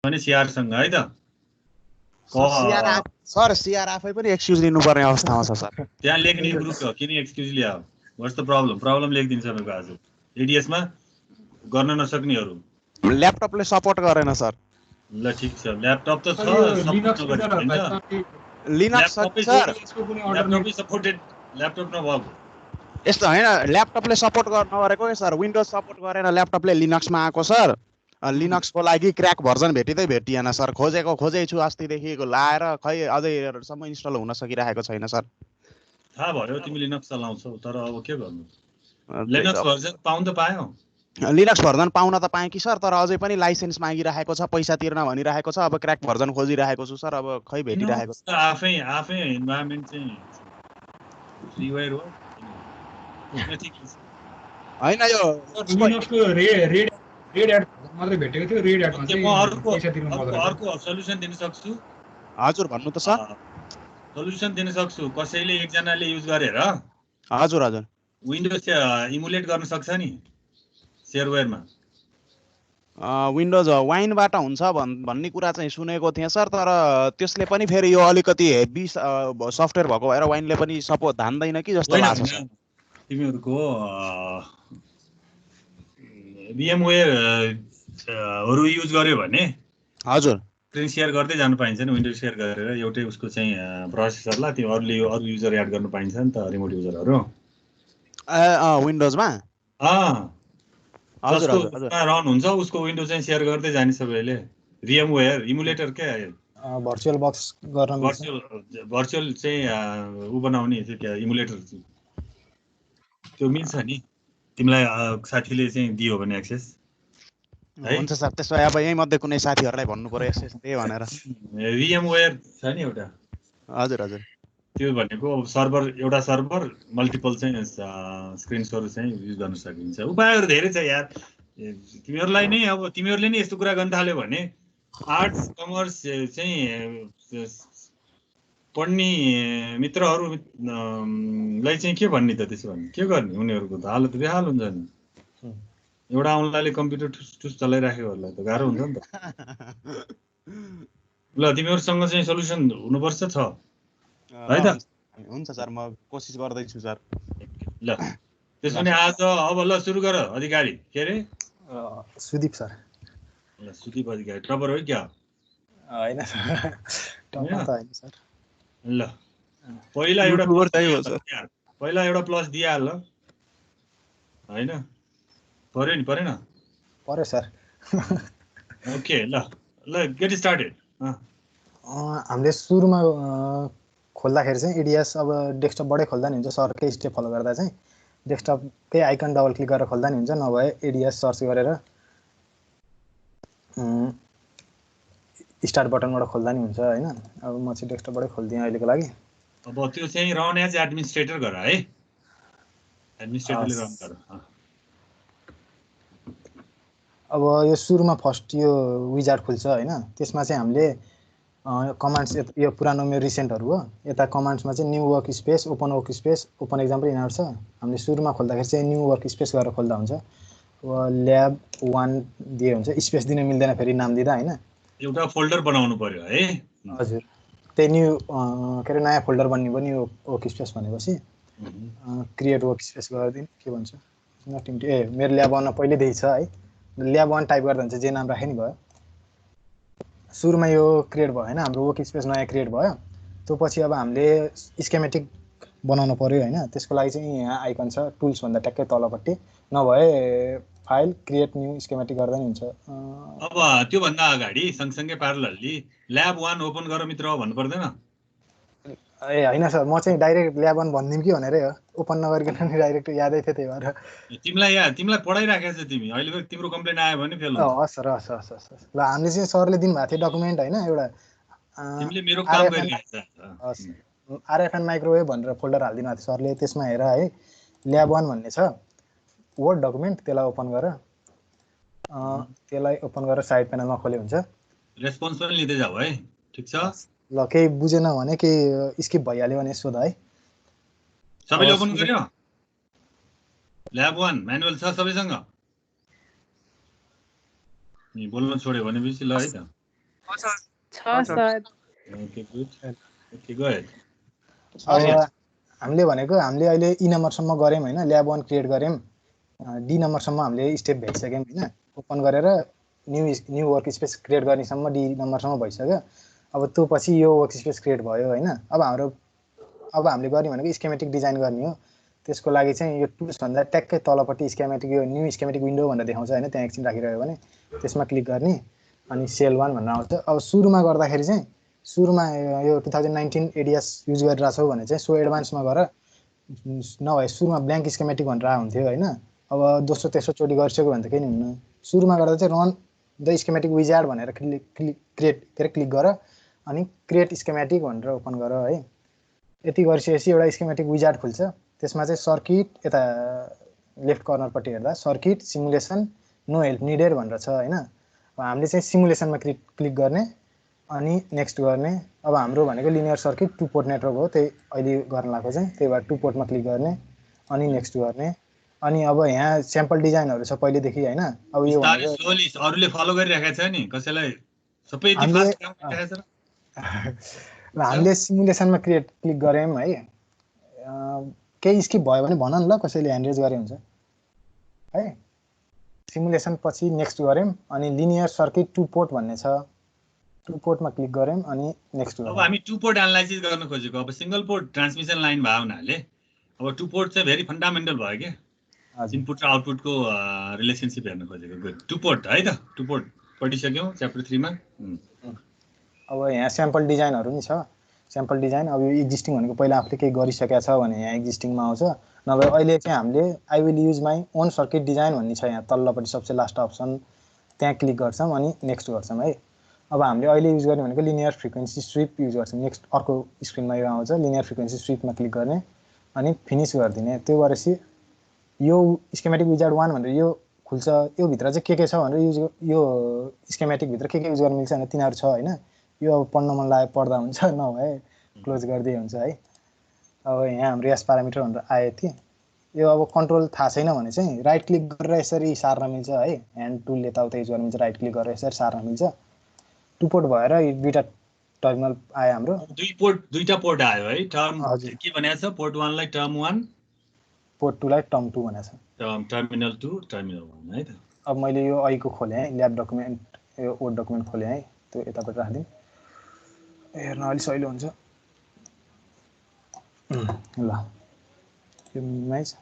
अनि सीआर सँग है त सर सीआर आफै पनि एक्सक्युज लिनुपर्ने अवस्थामा छ सर। त्यहाँ लेख्ने ग्रुप हो, किन एक्सक्युज ल्यायो? व्हाट्स द प्रब्लम लेखिदिन्छ सबैको आज। एडीएस मा गर्न नसक्नेहरू ल्यापटपले सपोर्ट गरेन सर। ल ठिक छ, ल्यापटप त छ, लिनक्स लिनक्स सर ल्यापटपै सपोर्टेड, ल्यापटप नभएको यस्तो हैन, ल्यापटपले सपोर्ट नगरेको के सर, विन्डोज सपोर्ट गरेन ल्यापटपले लिनक्समा आएको सर। लिनक्सको लागि क्र्याक भर्जन भेटिएन सर। खोजेको छु अस्तिदेखिको लाएर खै अझैसम्म इन्स्टल हुन सकिरहेको छैन सर। थाहा भयो तिमी लिनक्स चलाउँछौ, तर अब के गर्नु? लिनक्स भर्जन पाउन त पायौ? लिनक्स भर्जन पाउन त पाएँ कि सर, तर अझै पनि लाइसेन्स मागिरहेको छ, पैसा तिर्न भनिरहेको छ। अब क्र्याक भर्जन खोजिरहेको छु सर, अब खै भेटिरहेको छ। आफै इन्भाइरोमेन्ट चाहिँ फ्रीवेयर हो हैन, यो लिनक्सको रेड एड मात्रै भेटेको थियो। रेड एडमा चाहिँ पैसा तिर्नु पर्दैन। अर्को सल्युसन दिन सक्छु। हजुर भन्नु त सर। सल्युसन दिन सक्छु। कसैले एकजनाले युज गरेर हजुर हजुर विन्डोज इमुलेट गर्न सक्छ नि शेयरवेयरमा। विन्डोज वाइनबाट हुन्छ भन्ने कुरा चाहिँ सुनेको थिएँ सर, तर त्यसले पनि फेरि यो अलिकति हेभी सफ्टवेयर भएको भएर वाइनले पनि सपोर्ट धान्दैन कि जस्तो लाग्छ सर। तिमीहरूको VMwareहरू युज गर्यो भने हजुर स्क्रिन सेयर गर्दै जानु पाइन्छ नि, विन्डोज सेयर गरेर एउटै उसको चाहिँ प्रोसेसरलाई त्यो अरू युजर एड गर्न पाइन्छ नि त, रिमोट युजरहरू विन्डोजमा। जसको रन हुन्छ उसको विन्डो चाहिँ सेयर गर्दै जाने सबैले। VMware इमुलेटर के भर्चुअल बक्स गर्न भर्चुअल चाहिँ उ बनाउने त्यो इमुलेटर त्यो मिल्छ नि, तिमीलाई साथीले चाहिँ दियो भने एक्सेस। हुन्छ सर, त्यसो भए अब यही मध्ये कुनै साथीहरूलाई भन्नु पर्यो एक्सेस दे भनेर। VMware छ नि एउटा। हजुर हजुर त्यो भनेको एउटा सर्भर मल्टिपल चाहिँ स्क्रिनहरू चाहिँ युज गर्न सकिन्छ। उपायहरू धेरै छ यार। तिमीहरूलाई नै अब तिमीहरूले नै यस्तो कुरा गर्न थाल्यो भने आर्ट्स कमर्स चाहिँ पढ्ने मित्रहरूलाई चाहिँ के भन्ने त? त्यसो भने के गर्ने? उनीहरूको त हालत बेहाल हुन्छ नि। एउटा औँलाले कम्प्युटर ठुस चलाइराखेकोहरूलाई त गाह्रो हुन्छ नि त। ल तिमीहरूसँग चाहिँ सल्युसन हुनुपर्छ छ है त? हुन्छ सर, म कोसिस गर्दैछु सर। ल त्यसो भने आज अब ल सुरु गर अधिकारी। के अरे? सुदीप सर। ल सुदीप अधिकारी टपर हो क्या? हैन सर, टपर त हैन सर। ल पहिला एउटा प्लस दिइहाल हैन? पर्यो नि परेन? पर्यो सर। ओके ल गेट स्टार्टेड। हामीले सुरुमा खोल्दाखेरि चाहिँ एडीएस अब डेस्कटपबाटै खोल्दा नि हुन्छ। सरकै स्टेप फलो गर्दा चाहिँ डेस्कटपकै आइकन डबल क्लिक गरेर खोल्दा नि हुन्छ, नभए एडीएस सर्च गरेर स्टार्ट बटनबाट खोल्दा नि हुन्छ हैन। अब म चाहिँ डेस्कटपबाटै खोल्दिएँ अहिलेको लागि। अब त्यो चाहिँ रन एज एडमिनिस्ट्रेटर गर है, एडमिनिस्ट्रेटरले रन गर। अब यो सुरुमा फर्स्ट यो विजार्ड खुल्छ हैन। त्यसमा चाहिँ हामीले कमान्ड्स, यो पुरानो मेरो रिसेन्टहरू हो। यता कमान्ड्समा चाहिँ new work space, open work space, open example यिनीहरू छ। हामीले सुरुमा खोल्दाखेरि चाहिँ न्यू वर्क स्पेस गरेर खोल्दा हुन्छ। अब ल्याब 1 दिए हुन्छ, स्पेस दिन मिल्दैन फेरि नाम दिँदा हैन। एउटा फोल्डर बनाउनु पर्यो है। हजुर, त्यही न्यू के अरे नयाँ फोल्डर बन्ने पनि यो वर्क स्पेस भनेपछि क्रिएट वर्क स्पेस गरिदिनु। के भन्छ नट इम्टी, मेरो ल्याब 1 पहिल्यैदेखि छ है। ल्याब 1 टाइप गर्दा हुन्छ, जे नाम राखे नि भयो। सुरुमा यो क्रिएट भयो हैन, हाम्रो वर्क स्पेस नयाँ क्रिएट भयो। त्यो पछि अब हामीले स्केमेटिक बनाउनु पर्यो हैन। त्यसको लागि चाहिँ यहाँ आइकन छ, टुल्स भन्दा ट्याक्कै तलपट्टि, नभए फाइल क्रिएट न्यू स्केमेटिक गर्दा नि हुन्छ। अब त्यो भन्दा अगाडि सँगसँगै प्यारलली ल्याब 1 ओपन गर मित्र भन्नु पर्दैन? ए हैन सर, म चाहिँ डाइरेक्ट ल्याब 1 भन्दिम कि भनेरै हो, ओपन नगरिकन नि डाइरेक्ट यादै थियो त्यही भएर। तिमीलाई पढाइराखेछ तिमी, अहिले फेरि तिम्रो कम्प्लेन आयो भने फेल हुन्छ। हस् सर, हस्। ल हामीले चाहिँ सरले दिनुभएको थियो डकुमेन्ट हैन, एउटा तिमीले मेरो काम गरिरहेछ। हस्, आरएफएन माइक्रोवेभ भनेर फोल्डर हाल्दिनु भएको थियो सरले। त्यसमा हेर है, ल्याब 1 भन्ने छ वर्ड डकुमेन्ट, त्यसलाई ओपन गर। त्यसलाई ओपन गरेर साइड प्यानलमा खोले हुन्छ। रेस्पोन्स पनि लिँदै जाऊ है, ठीक छ? ल केही बुझेन भने केही स्किप भइहाल्यो भने सोध है। सबैले ओपन गर्यो? ल्याब 1 म्यानुअल छ सबैसँग? नि बोल्न छोड्यो भनेपछि ल है त। छ sir Okay, good. Okay, go ahead. अब हामीले भनेको हामीले अहिले ई नम्बरसम्म गऱ्यौँ होइन, ल्याब 1 क्रिएट गऱ्यौँ, डी नम्बरसम्म हामीले स्टेप भइसक्यौँ होइन, ओपन गरेर न्यू वर्क स्पेस क्रिएट गर्नेसम्म डी नम्बरसम्म भइसक्यो। अब त्यो पछि यो वर्क स्पेस क्रिएट भयो होइन। अब हामीले गर्ने भनेको स्केमेटिक डिजाइन गर्ने हो। त्यसको लागि चाहिँ यो टुल्सभन्दा ट्याक्कै तलपट्टि स्केमेटिक यो न्यू स्केमेटिक विन्डो भनेर देखाउँछ होइन, त्यहाँ एकछिन राखिरह्यो भने त्यसमा क्लिक गर्ने अनि सेल 1 भनेर आउँछ। अब सुरुमा गर्दाखेरि चाहिँ सुरुमा यो 2019 एडिएस युज गरिरहेछौ भने चाहिँ सो एडभान्समा गर नभए सुरुमा ब्ल्याङ्क स्केमेटिक भनेर हुन्थ्यो होइन। अब दोस्रो तेस्रो चोटि गरिसक्यो भने त केही हुन्न। सुरुमा गर्दा चाहिँ रन द स्केमेटिक विजार्ड भनेर क्लिक गर अनि क्रिएट स्केमेटिक भनेर ओपन गर है। यति गरिसकेपछि एउटा स्केमेटिक विजार्ड खुल्छ। त्यसमा चाहिँ सर्किट यता लेफ्ट कर्नरपट्टि हेर्दा circuit simulation no help needed भनेर छ होइन। अब हामीले चाहिँ सिमुलेसनमा क्लिक गर्ने अनि नेक्स्ट गर्ने। अब हाम्रो भनेको लिनियर सर्किट 2 पोर्ट नेटवर्क हो, त्यही अहिले गर्न लागेको चाहिँ, त्यही भएर 2 पोर्टमा क्लिक गर्ने अनि नेक्स्ट गर्ने। अनि अब यहाँ स्याम्पल डिजाइनहरू छ पहिलेदेखि होइन। अब यो अरूले फलो गरिरहेको छ नि, कसैलाई सबै यति फास्ट काम गरिरहेको छ। हामीले सिमुलेसनमा क्लिक गऱ्यौँ है। केही स्किप भयो भने भन न ल, कसैले ह्यान्ड रेज गरे हुन्छ है। सिमुलेसन पछि नेक्स्ट गऱ्यौँ अनि लिनियर सर्किट 2 पोर्ट भन्ने छ, 2 पोर्टमा क्लिक गऱ्यौँ अनि नेक्स्ट गऱ्यौँ। अब हामी 2 पोर्ट एनालाइसिस गर्न खोजेको, अब सिंगल पोर्ट ट्रान्समिसन लाइन भयो हुनाले अब 2 पोर्ट चाहिँ भेरी फन्डामेन्टल भयो के, इनपुट र आउटपुटको रिलेसनशिप हेर्न खोजेको। गुड, 2 पोर्ट है त, 2 पोर्ट पढिसक्यौँ च्याप्टर 3 मा। अब यहाँ स्याम्पल डिजाइनहरू नि छ। स्याम्पल डिजाइन अब यो एक्जिस्टिङ भनेको पहिला आफूले केही गरिसकेको छ भने यहाँ एक्जिस्टिङमा आउँछ। नभए अहिले चाहिँ हामीले I will use my own circuit design भन्ने छ यहाँ तल्लोपट्टि सबसे लास्ट अप्सन, त्यहाँ क्लिक गर्छौँ अनि नेक्स्ट गर्छौँ है। अब हामीले अहिले युज गर्ने भनेको लिनियर फ्रिक्वेन्सी स्विप युज गर्छौँ। नेक्स्ट अर्को स्क्रिनमा यो आउँछ, लिनियर फ्रिक्वेन्सी स्विपमा क्लिक गर्ने अनि फिनिस गरिदिने। त्यो गरेपछि यो स्केमेटिक विजार्ड 1 भनेर यो खुल्छ। यो भित्र चाहिँ के छ भनेर यो स्केमेटिक भित्र के युज गर्न मिल्छ भने तिनीहरू छ होइन। यो अब पढ्न मन लाग्यो पढ्दा हुन्छ, नभए क्लोज गर्दै हुन्छ है। अब यहाँ हाम्रो एस प्यारामिटर भनेर आयो यति। यो अब कन्ट्रोल थाहा छैन भने चाहिँ राइट क्लिक गरेर यसरी सार्न मिल्छ है। ह्यान्ड टुल यताउता युज गर्न मिल्छ, राइट क्लिक गरेर यसरी सार्न मिल्छ। 2 पोर्ट भएर दुईटा टर्मिनल आयो हाम्रो। दुईटा पोर्ट आयो है। टर्म के भनेको छ? पोर्ट 1 लाई टर्म 1, पोर्ट 2 लाई टर्म 2 भनेको छ। टर्मिनल 2 टर्मिनल 1 है त। अब मैले यो अहिलेको खोलेँ है, ल्याब डकुमेन्ट, यो वर्ड डकुमेन्ट खोलेँ है, त्यो यतापट्टि राखिदिउँ, हेर्न अलिक सहिलो हुन्छ। ल यो मिनिमाइज।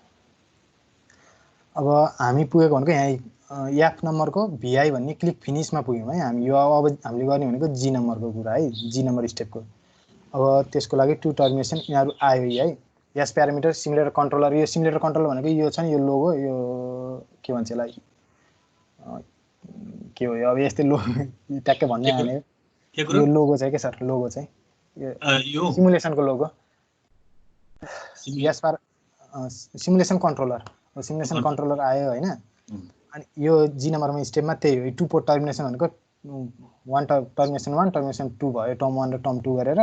अब हामी पुगेको भनेको यहाँ एफ नम्बरको भिआई भन्ने क्लिक फिनिसमा पुग्यौँ है हामी। यो अब हामीले गर्ने भनेको जी नम्बरको कुरा है, जी नम्बर स्टेपको। अब त्यसको लागि 2 टर्मिनेसन यिनीहरू आयो है। एस प्यारामिटर सिमुलेटर कन्ट्रोलर, यो सिमुलेटर कन्ट्रोलर भनेको यो छ नि, यो लोगो, यो के भन्छ यसलाई, के हो यो अब यस्तै लोगो ट्याक्कै भन्ने आने यो लोगो चाहिँ के सर, लोगो चाहिँ यो सिमुलेसनको लोगो एस पार सिमुलेसन कन्ट्रोलर। सिमुलेसन कन्ट्रोलर आयो होइन। अनि यो जी नम्बरमा स्टेपमा त्यही हो, 2 पोर्ट टर्मिनेसन भनेको 1 टर्मिनेसन 1 टर्मिनेसन 2 भयो, टर्म 1 र टर्म 2 गरेर।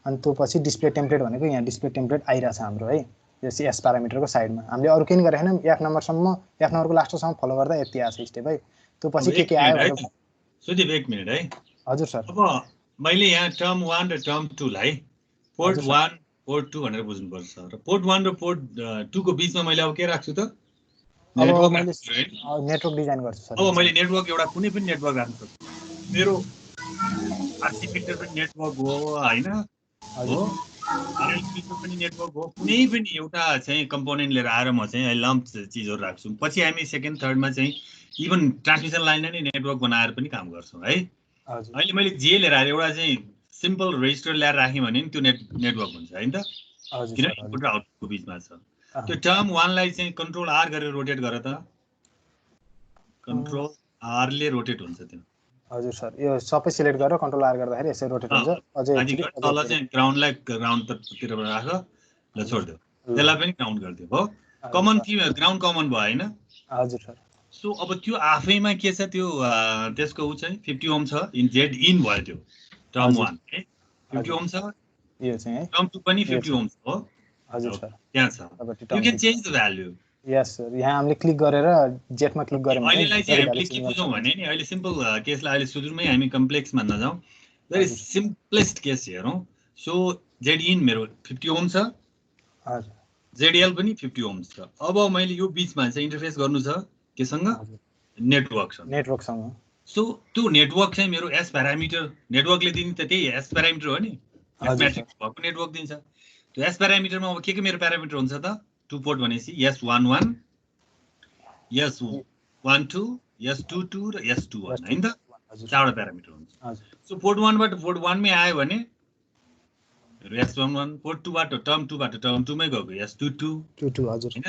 अनि त्यो पछि डिस्प्ले टेम्प्लेट भनेको यहाँ डिस्प्ले टेम्प्लेट आइरहेछ हाम्रो है, यो एस प्यारामिटरको साइडमा। हामीले अरू केही गरेको छैनौँ, एफ नम्बरको लास्टसम्म फलो गर्दा यति आएको स्टेप है। त्यो पछि के आयो सुदीप, 1 मिनेट है। हजुर सर। अब मैले यहाँ टर्म 1 र टर्म 2 लाई पोर्ट 1 पोर्ट 2 भनेर बुझ्नुपर्छ र पोर्ट 1 र पोर्ट 2 को बीचमा मैले अब के राख्छु त? नेटवर्क डिजाइन गर्छु सर। अब मैले नेटवर्क एउटा कुनै पनि नेटवर्क राख्न सक्छु। मेरो आरसी फिल्टर पनि नेटवर्क हो हैन, हो आरएल फिल्टर पनि नेटवर्क हो। कुनै पनि एउटा चाहिँ कम्पोनेन्ट लिएर आएर म चाहिँ लम्प चीजहरु राख्छु। पछि हामी सेकेन्ड थर्डमा चाहिँ इभन ट्रान्समिसन लाइन नै नेटवर्क बनाएर पनि काम गर्छौं है। अहिले मैले जे लिएर आएर एउटा चाहिँ सिम्पल रेजिस्टर ल्याएर राखेँ भने नि त्यो नेटवर्क हुन्छ हैन त, किनभने इनपुट र आउटपुटको बीचमा छ। त्यो टर्म 1 लाई चाहिँ कन्ट्रोल आर गरेर रोटेट गर त, कन्ट्रोल आर ले रोटेट हुन्छ त्यो। हजुर सर, यो सबै सिलेक्ट गरेर कन्ट्रोल आर गर्दाखेरि यसै रोटेट हुन्छ। अझै तल चाहिँ ग्राउन्डलाई ग्राउन्ड तर्फतिर राख, ल छोड दियो, त्यसलाई पनि काउन्ट गर्दियो हो। कमन थियो, ग्राउन्ड कमन भयो हैन? हजुर सर। सो अब त्यो आफैमा के छ, त्यो त्यसको उ चाहिँ 50 ओम छ, इन जेड इन भयो त्यो टर्म 1 है 50 ओम छ, यो चाहिँ है टर्म 2 पनि 50 ओम हो। हजुर सर, त्यहाँ छ। You can change the value. Yes sir यहाँ हामीले क्लिक गरेर जेटमा क्लिक गऱ्यौँ भने अहिलेलाई चाहिँ हामीले के बुझौँ भने नि अहिले सिम्पल केसलाई अहिले सुरुमै हामी कम्प्लेक्स मान्न जाउँ भेरी सिम्पलेस्ट केस हेरौँ सो जेड मेरो 50 ओम छ हजुर जेडएल पनि 50 ओम छ अब मैले यो बीचमा चाहिँ इन्टरफेस गर्नु छ केसँग नेटवर्कसँग सो त्यो नेटवर्क चाहिँ मेरो एस प्यारामिटर नेटवर्कले दिने त त्यही एस प्यारामिटर हो नि म्याट्रिक्स भएको नेटवर्क दिन्छ त्यो एस प्यारामिटरमा अब के मेरो प्यारामिटर हुन्छ त 2 पोर्ट भनेपछि S11 S12 S22 र S21 हैन त चारवटा प्यारामिटर हुन्छ सो पोर्ट 1 बाट पोर्ट 1 मै आयो भने S11 पोर्ट 2 बाट टर्म 2 बाट टर्म 2 मै गएको S22 हजुर हैन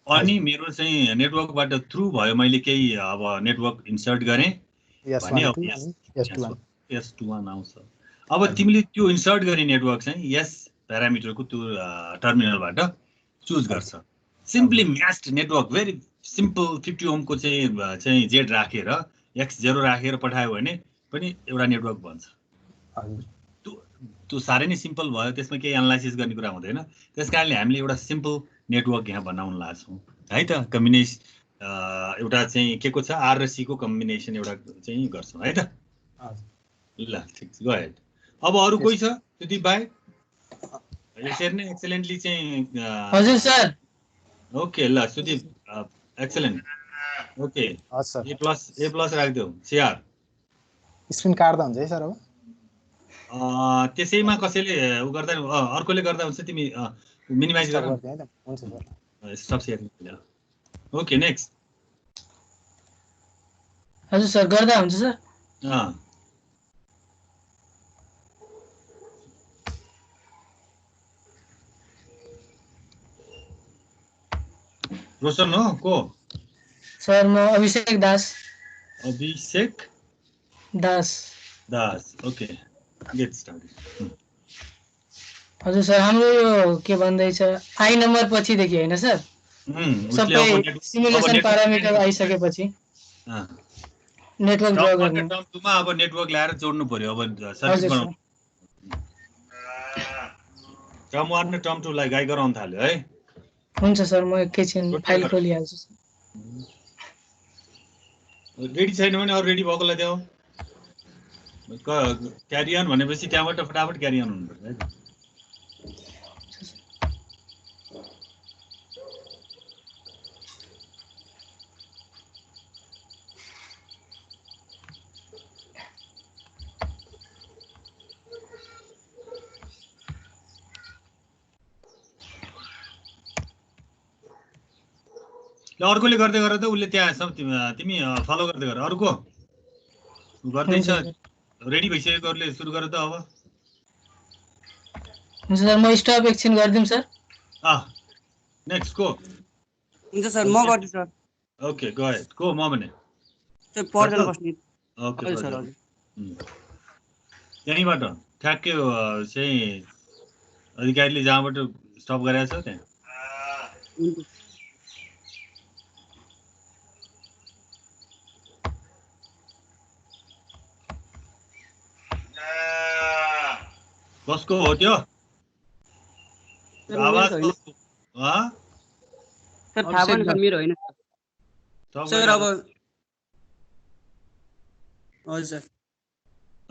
अनि मेरो चाहिँ नेटवर्कबाट थ्रु भयो मैले केही अब नेटवर्क इन्सर्ट गरे भने अब S21 आउँछ अब तिमीले त्यो इन्सर्ट गर्ने नेटवर्क चाहिँ यस प्यारामिटरको त्यो टर्मिनलबाट चुज गर्छ simply matched network very simple 50 ohm को चाहिँ जेड राखेर x0 राखेर पठायो भने पनि एउटा नेटवर्क बन्छ त्यो सारै नै सिम्पल भयो त्यसमा केही एनालाइसिस गर्ने कुरा हुँदैन त्यसकारणले हामीले एउटा सिम्पल नेटवर्क यहाँ बनाउन लाग्छौँ है त कम्बिनेसन एउटा चाहिँ के को छ आर र सी को कम्बिनेसन एउटा चाहिँ गर्छौँ है त ल ठीक छ गो अहेड अब अरु कोही छ त्यति बाहेक यसरी नै एक्सलेन्टली चाहिँ हजुर सर ओके ल सुदीप एक्सलेन्ट ओके ए प्लस राख्दियौ सीआर स्क्रिन काट्दा हुन्छ है सर अब त्यसैमा कसैले उ गर्दा अर्कोले गर्दा हुन्छ तिमी मिनिमाइज गर हुन्छ sir stop sharing okay next हजुर सर गर्दा हुन्छ सर रोशन हो को सर म Abhishek Das okay get started हजुर सर हाम्रो यो के भन्दैछ आई नम्बर पछि देखि हैन सर सबै सिमुलेसन प्यारामिटर आइसकेपछि नेटवर्क ड्रा गर्ने टर्म 2 मा अब नेटवर्क ल्याएर जोड्नु पर्यो अब सर्किट बनाउनु टर्म 1 र टर्म 2 लाई गाइ गराउन थाल्यो है हुन्छ सर म एकैछिन फाइल खोलिहाल्छु रेडी छैन भने अरु रेडी भएकोलाई देऊ क्यारी अन भनेपछि त्यहाँबाट फटाफट क्यारी अन हुनुपर्छ है ल अर्कोले गर्दै गर त उले त्यहाँ तिमी फलो गर्दै गर अर्को गर्दैछ रेडी भइसकेकोहरुले सुरु गर त अब हुन्छ सर म स्टप एकछिन गर्दिम सर नेक्स्ट को हुन्छ सर म गर्छु सर ओके गो अहेड को म भने सर पर्दैन बस्ने ओके सर हजुर यहीबाट ठ्याक्कै चाहिँ अधिकारीले जहाँबाट स्टप गरेछ त्यहाँ कसको हो त्यो आवाज सर थाहा भएन सर मेरो होइन सर अब हजुर सर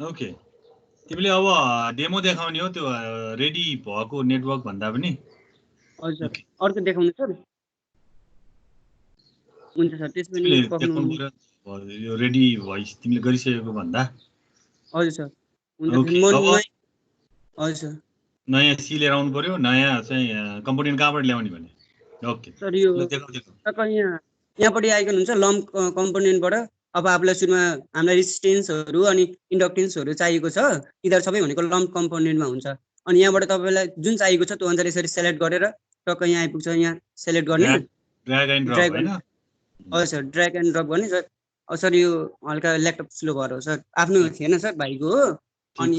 ओके तिमीले अब डेमो देखाउने हो त्यो रेडी भएको नेटवर्क भन्दा पनि हजुर सर अर्को देखाउनु सर हुन्छ सर त्यसपछि यो रेडी भइस तिमीले गरिसकेको भन्दा हजुर सर हुन्छ हजुर सर नयाँ सी लिएर आउनु पर्यो नयाँ चाहिँ कम्पोनेन्ट कहाँबाट ल्याउने भने ओके सर यो तपाईँ यहाँपट्टि आइकन हुन्छ लम्प कम्पोनेन्टबाट अब आफूलाई सुरुमा हामीलाई रेजिस्टेन्सहरू अनि इन्डक्टेन्सहरू चाहिएको छ यिनीहरू सबै भनेको लम्प कम्पोनेन्टमा हुन्छ अनि यहाँबाट तपाईँलाई जुन चाहिएको छ त्यो अनुसार यसरी सेलेक्ट गरेर टक्क यहाँ आइपुग्छ यहाँ सेलेक्ट गर्ने ड्र्याग एन्ड ड्रप हैन हजुर सर ड्र्याग एन्ड ड्रप गर्ने सर सर यो हल्का ल्यापटप स्लो भएर हो सर आफ्नो थिएन सर भाइको हो अनि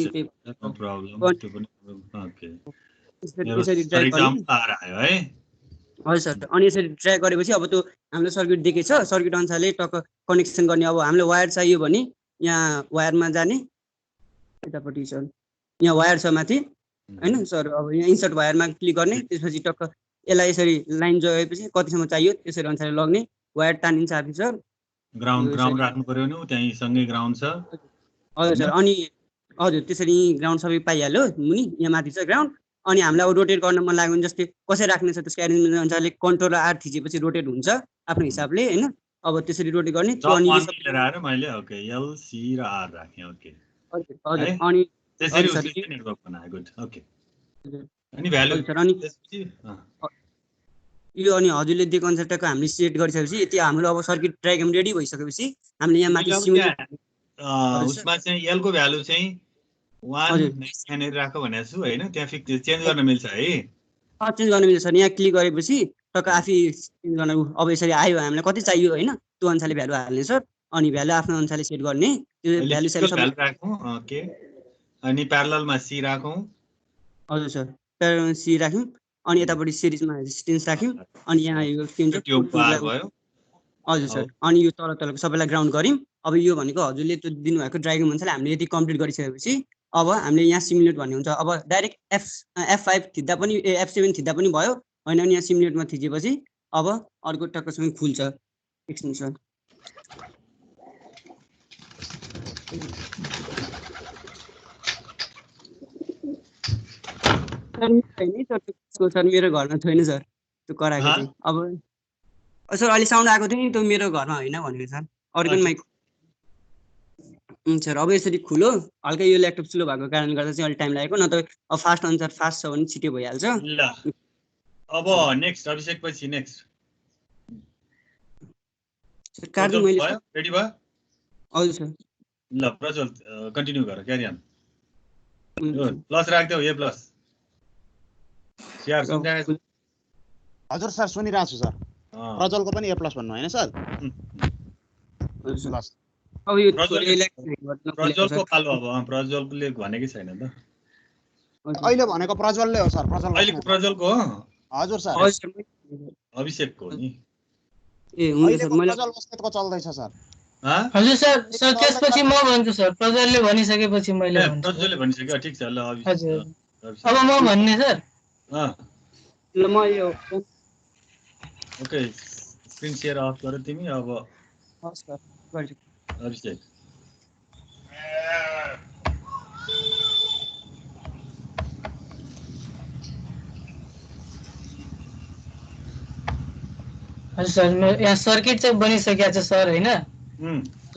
हजुर सर अनि यसरी ड्र्याग गरेपछि अब त्यो हामीले सर्किट देखेको छ सर्किट अनुसारले टक्क कनेक्सन गर्ने अब हामीलाई वायर चाहियो भने यहाँ वायरमा जाने यतापट्टि सर यहाँ वायर छ माथि हैन सर अब यहाँ इन्सर्ट वायरमा क्लिक गर्ने त्यसपछि टक्क यसलाई यसरी लाइन जोडेपछि कतिसम्म चाहियो त्यसरी अनुसारले लग्ने वायर तानिन्छ आफै सर। ग्राउन्ड राख्नु पर्यो नि त्यही सँगै ग्राउन्ड छ। हजुर सर अनि हजुर त्यसरी ग्राउन्ड सबै पाइहाल्यो मुनि यहाँ माथि छ ग्राउन्ड। अनि हामीलाई अब रोटेट गर्न मन लाग्यो भने जस्तै कसरी राख्ने छ त्यसको एरेन्जमेन्ट अनुसारले कन्ट्रोल R थिचेपछि रोटेट हुन्छ आफ्नो हिसाबले हैन। अब त्यसरी रोटेट गर्ने त्यो अनि मैले ओके L C र R राखे ओके हजुर अनि त्यसरी उसले नेटवर्क बनायो गुड ओके अनि भ्यालु सर अनि यो अनि हजुरले दिएको अनुसार टक्क हामीले सेट गरिसकेपछि यति हाम्रो अब सर्किट डायग्राम रेडी भइसकेपछि हामीले यहाँ माथि उसमा चाहिँ L को भ्यालु चाहिँ 1 यहाँनिर राख भनेको छु हैन त्यहाँ फिक्स चेन्ज गर्न मिल्छ है चेन्ज गर्न मिल्छ सर। यहाँ क्लिक गरेपछि टक्क आफै चेन्ज गर्न अब यसरी आयो हामीलाई कति चाहियो हैन त्यो अनुसारले भ्यालु हाल्ने सर। अनि भ्यालु आफ्नो अनुसारले सेट गर्ने त्यो भ्यालु भ्यालु राखौं ओके अनि प्यारललमा C राखौं। हजुर सर प्यारललमा C राख्यौं अनि यतापट्टि सिरिजमा रेजिस्टेन्स राख्यौं अनि यहाँ यो के हुन्छ त्यो पार भयो। हजुर सर अनि यो तलको सबैलाई ग्राउन्ड गर्यौं। अब यो भनेको हजुरले त्यो दिनुभएको ड्राइभिङ अनुसारले हामीले यति कम्प्लिट गरिसकेपछि अब हामीले यहाँ सिमुलेट भन्ने हुन्छ। अब डाइरेक्ट F5 थिच्दा पनि F7 थिच्दा पनि भयो हैन। अनि यहाँ सिमुलेटमा थिचेपछि अब अर्को टक्कसँग खुल्छ एकछिन सर। सर मेरो घरमा छैन सर त्यो कराएको चाहिँ। अब सर अलि साउन्ड आएको थियो नि त्यो मेरो घरमा होइन भनेको सर अर्को माइक सर। अब यसरी खुलो हल्का यो ल्यापटप स्लो भएको कारणले गर्दा चाहिँ अलि टाइम लागेको न त अब फास्ट अनुसार फास्ट छ भने छिटो भइहाल्छ। ल अब नेक्स्ट अभिषेक पछि नेक्स्ट सर कार्ड मैले रेडी भयो। हजुर सर ल प्रज्वल कन्टिन्यू गर क्यारी अन प्लस राख्दै हो ए प्लस यार सुनिरहेको हजुर सर सुनिरहेको छु सर। प्रज्वलको पनि ए प्लस भन्नु हैन सर। अब यो प्रज्वलको पालो अब प्रज्वलले भनेकै छैन त अहिले भनेको प्रज्वलले हो सर। प्रज्वल अहिलेको प्रज्वलको हो हजुर सर अभिषेकको नि ए हुन्छ सर मैले प्रज्वल बस्नेतको चल्दैछ सर। हजुर सर सर त्यसपछि म भन्छु सर प्रज्वलले भनिसकेपछि मैले भन्छु। प्रज्वलले भनिसक्यो ठिक छ ल हजुर अब म भन्ने सर ल म यो ओके स्क्रिन शेयर अफ गर तिमी अब हस् सर गर्छु अभिषेक हजुर सर यहाँ सर्किट चाहिँ बनिसकेको छ सर हैन।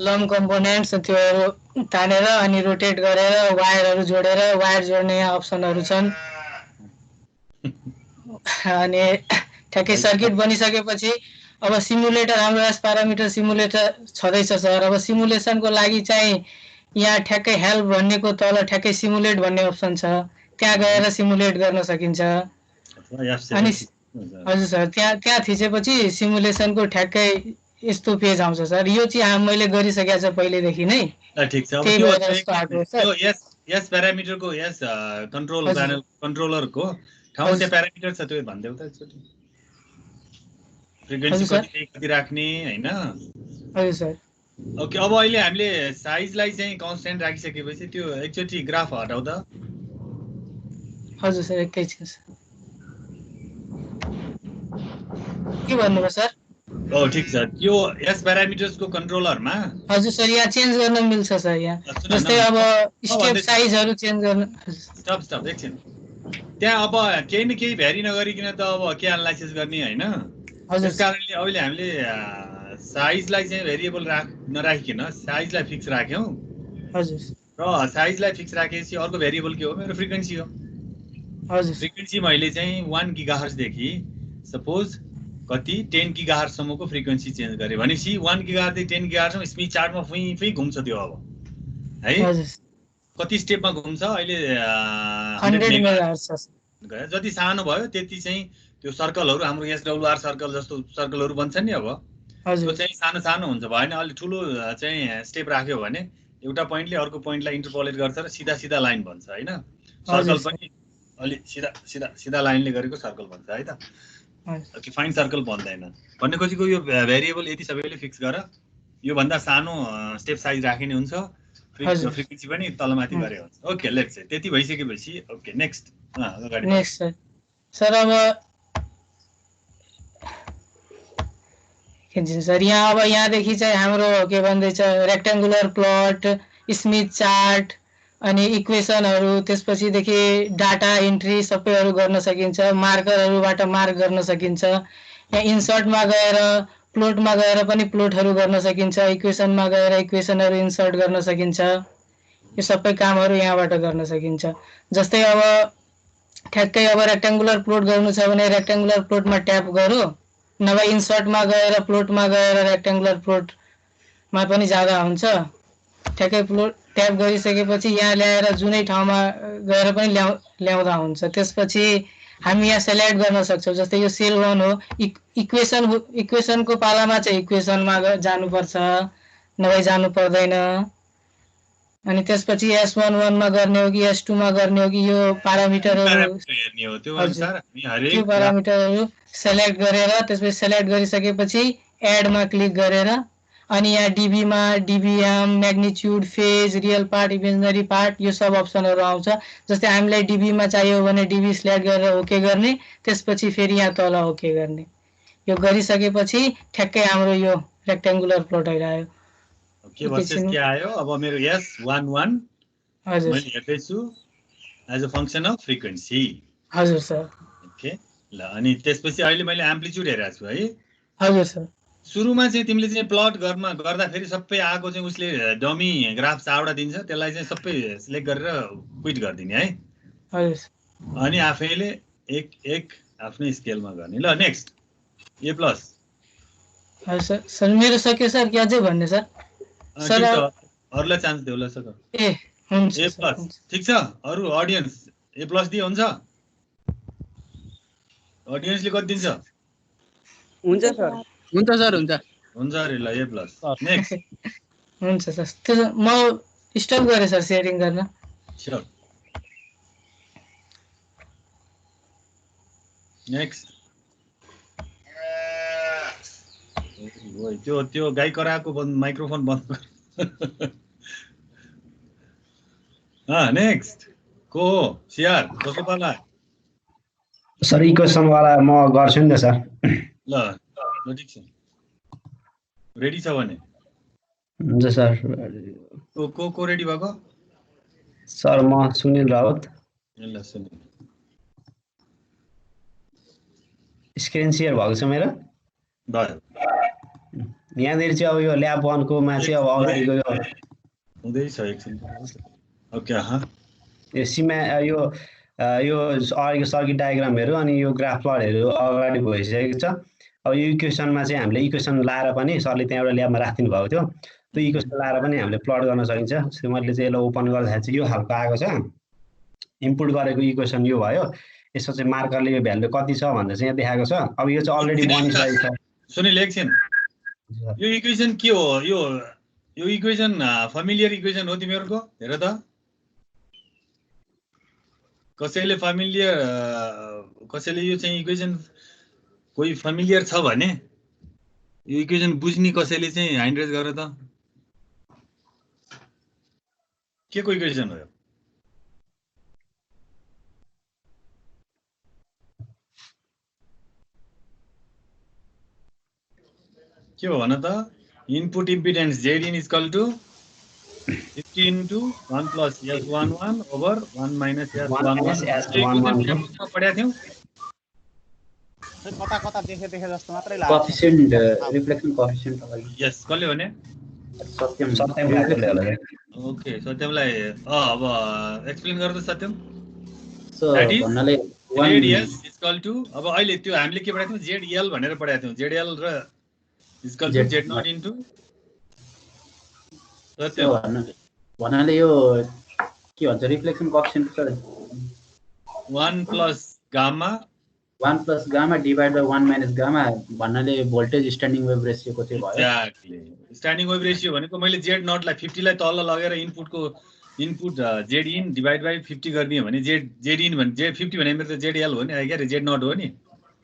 लम कम्पोनेन्ट्स त्योहरू तानेर अनि रोटेट गरेर वायरहरू जोडेर वायर जोड्ने यहाँ अप्सनहरू छन्। अनि ठ्याक्कै सर्किट बनिसकेपछि अब सिमुलेटर हाम्रो एस प्यारामिटर सिमुलेटर छँदैछ सर। अब सिमुलेसनको लागि चाहिँ यहाँ ठ्याक्कै हेल्प भन्नेको तल ठ्याक्कै सिमुलेट भन्ने अप्सन छ त्यहाँ गएर सिमुलेट गर्न सकिन्छ। अनि हजुर सर त्यहाँ थिचेपछि सिमुलेसनको ठ्याक्कै यस्तो पेज आउँछ सर। यो चाहिँ मैले गरिसकेको छ पहिलेदेखि नै। ठीक छ अब त्यो यस प्यारामिटरको यस कन्ट्रोल प्यानल कन्ट्रोलरको ठाउँ चाहिँ प्यारामिटर छ त्यो भन्दै हो त एकचोटी फ्रिक्वेन्सी कति राख्ने हैन। हजुर सर ओके अब अहिले हामीले साइजलाई चाहिँ कन्स्ट्यान्ट राखिसकेपछि त्यो एकचोटी ग्राफ हटाउ त। हजुर सर एकैछिन सर के भन्नुभयो सर। ओ ठीक छ यो एस प्यारामिटर्सको कन्ट्रोलरमा हजुर सर यहाँ चेन्ज गर्न मिल्छ सर। यहाँ जस्तै अब स्टेप साइजहरु चेन्ज गर्न स्टप एकछिन त्यहाँ अब केही न केही भ्यारी नगरिकन त अब के एनालाइसिस गर्ने हैन। त्यस कारणले अहिले हामीले साइजलाई चाहिँ भेरिएबल नराखिकन साइजलाई फिक्स राख्यौं। हजुर र साइजलाई फिक्स राखेपछि अर्को भेरिएबल के हो मेरो फ्रिक्वेन्सी हो। हजुर फ्रिक्वेन्सी मैले चाहिँ 1 गिगाहर्ज देखि सपोज कति 10 गिगाहर्ज सम्मको फ्रिक्वेन्सी चेन्ज गरे भनेपछि 1 गिगाहर्ज देखि 10 गिगाहर्ज सम्म स्मिथ चार्टमा फुइ घुम्छ त्यो अब है। कति स्टेपमा घुम्छ अहिले 100 मेगाहर्ज गयो। जति सानो भयो त्यति चाहिँ त्यो सर्कलहरु हाम्रो एसडब्ल्युआर सर्कल जस्तो सर्कलहरु बन्छन् नि अब त्यो चाहिँ सानो सानो हुन्छ भएन अलि ठुलो चाहिँ स्टेप राख्यो भने एउटा पोइन्टले अर्को पोइन्टलाई इन्टरपोलेट गर्छ र सीधा सीधा लाइन बन्छ हैन। सर्कल पनि अलि सीधा सीधा सीधा लाइनले गरेको सर्कल बन्छ है त। ओके फाइन सर्कल बन्दैन भन्ने खोजेको यो भेरिएबल यति सबैले फिक्स गर यो भन्दा सानो स्टेप साइज राखिने हुन्छ फ्रिक्वेन्सी पनि तलमाथि गरे हुन्छ। ओके लेट्स से त्यति भइसकेपछि ओके नेक्स्ट अगाडि नेक्स्ट सर अब खिचिन्छ सर। यहाँ अब यहाँदेखि चाहिँ हाम्रो के भन्दैछ रेक्टेङ्गुलर प्लट, स्मिथ चार्ट अनि इक्वेसनहरू, त्यसपछिदेखि डाटा इन्ट्री सबैहरू गर्न सकिन्छ। मार्करहरूबाट मार्क गर्न सकिन्छ। यहाँ इन्सर्टमा गएर प्लोटमा गएर पनि प्लोटहरू गर्न सकिन्छ। इक्वेसनमा गएर इक्वेसनहरू इन्सर्ट गर्न सकिन्छ। यो सबै कामहरू यहाँबाट गर्न सकिन्छ। जस्तै अब ठ्याक्कै अब रेक्टेङ्गुलर प्लोट गर्नु छ भने रेक्टेङ्गुलर प्लोटमा ट्याप गरौँ, नभए इन्सर्टमा गएर प्लोटमा गएर रेक्टेङ्गुलर प्लोटमा पनि जाँदा हुन्छ। ठ्याक्कै प्लोट ट्याप गरिसकेपछि यहाँ ल्याएर जुनै ठाउँमा गएर पनि ल्याउँदा हुन्छ। त्यसपछि हामी यहाँ सेलेक्ट गर्न सक्छौँ। जस्तै यो सेल 1 हो, इक्वेसनको पालामा चाहिँ इक्वेसनमा जानुपर्छ, नभए जानु पर्दैन। अनि त्यसपछि S11 मा गर्ने हो कि S2 मा गर्ने हो कि यो प्यारामिटरहरू त्यो प्यारामिटरहरू सेलेक्ट गरेर त्यसपछि सेलेक्ट गरिसकेपछि एडमा क्लिक गरेर अनि यहाँ डिबीमा dBm, magnitude, phase, real part, imaginary part यो सब अप्सनहरू आउँछ। जस्तै हामीलाई डिबीमा चाहियो भने डिबी सिलेक्ट गरेर ओके गर्ने, त्यसपछि फेरि यहाँ तल ओके गर्ने। यो गरिसकेपछि ठ्याक्कै हाम्रो यो रेक्टेङ्गुलर प्लट आइरह्यो। के भर्सेस के आयो? अब मेरो S11 हजुर मैले हेर्दैछु as a function of frequency. हजुर सर। ओके ल, अनि त्यसपछि अहिले मैले एम्प्लिट्युड हेरेको छु है। हजुर सर। सुरुमा चाहिँ तिमीले चाहिँ प्लट गर्दाखेरि सबै आएको चाहिँ उसले डमी ग्राफ 4 वटा दिन्छ, त्यसलाई चाहिँ सबै सिलेक्ट गरेर क्विट गरिदिने है। हजुर। अनि आफैले एक एक आफ्नै स्केलमा गर्ने। ल नेक्स्ट A+। हजुर सर। सर मेरो सक्यो सर कि अझै भन्ने सर? सर अरूलाई चान्स देऊ ल सर। ए हुन्छ A+। ठीक छ, अरू अडियन्स A+ दिए हुन्छ? अडियन्सले कति दिन्छ? हुन्छ सर। हुन्छ सर, हुन्छ। हुन्छ अरे ल A+। नेक्स्ट। हुन्छ सर। त्यो म स्टप गरेँ सर सेयरिङ गर्न। स्योर। नेक्स्ट। त्यो गाई कराएको माइक्रोफोन बन्द गर। नेक्स्ट को हो? सिआर कसको पाला? सर इक्वेसन वाला म गर्छु नि त सर। ल ठिक छ, रेडी छ भने? हुन्छ सर। को रेडी भएको? सर म सुनिल राउत। ल सुनिल। स्क्रिन सेयर भएको छ मेरो? भयो। यहाँनिर चाहिँ अब यो ल्याब 1 को मा चाहिँ अब अगाडिको यो हुँदैछ एकछिन। ओके यो सीमा यो अगाडिको सर्किट डायग्रामहरू अनि यो ग्राफ प्लटहरू अगाडि भइसकेको छ। अब यो इक्वेसनमा चाहिँ हामीले इक्वेसन लाएर पनि सरले त्यहाँ एउटा ल्याबमा राखिदिनु भएको थियो, त्यो इक्वेसन लाएर पनि हामीले प्लट गर्न सकिन्छ। सो मैले चाहिँ यसलाई ओपन गर्दाखेरि चाहिँ यो खालको आएको छ। इनपुट गरेको इक्वेसन यो भयो। यसको चाहिँ मार्करले यो भ्यालु कति छ भनेर चाहिँ यहाँ देखाएको छ। अब यो चाहिँ अलरेडी बनिसकेको छ। सुनिल एकछिन, यो इक्वेसन के हो? यो इक्वेसन फ्यामिलियर इक्वेसन हो तिमीहरूको? हेर त, कसैले फ्यामिलियर, कसैले यो चाहिँ इक्वेसन कोही फ्यामिलियर छ भने यो इक्वेसन बुझ्ने कसैले चाहिँ ह्यान्ड रेज गर त। के को इक्वेसन हो यो? के हो भन त? Input impedance Zin equal to 50 into 1 plus S11 over 1 minus S11 पढेका थियौ? कता कता देखे जस्तो मात्रै लाग्छ। कोएफिसिएन्ट रिफ्लेक्सन कोएफिसिएन्ट तपाईले। यस, कसले भने? सत्यम लाग्यो होला। ओके, सत्यमलाई अब एक्सप्लेन गर त सत्यम। सो भन्नाले ZS इक्वल टु, अब अहिले त्यो हामीले के पढाएको थियौ? ZL भनेर पढाएको थियौ। ZL र इक्वल टु Z0 इन्टु भन्नाले यो के भन्छ reflection coefficient sir 1 plus gamma 1 plus gamma divide by 1 minus gamma भन्नाले भोल्टेज स्ट्यान्डिङ वेभ रेशियोको चाहिँ भयो। एक्ज्याक्टली, स्ट्यान्डिङ वेभ रेशियो भनेको मैले Z0 लाई 50 लाई तल लगेर इनपुट Zin डिभाइड बाइ 50 गरिदिएँ भने Zin भने Z50 भने मेरो त ZL हो नि, के अरे Z0 हो नि।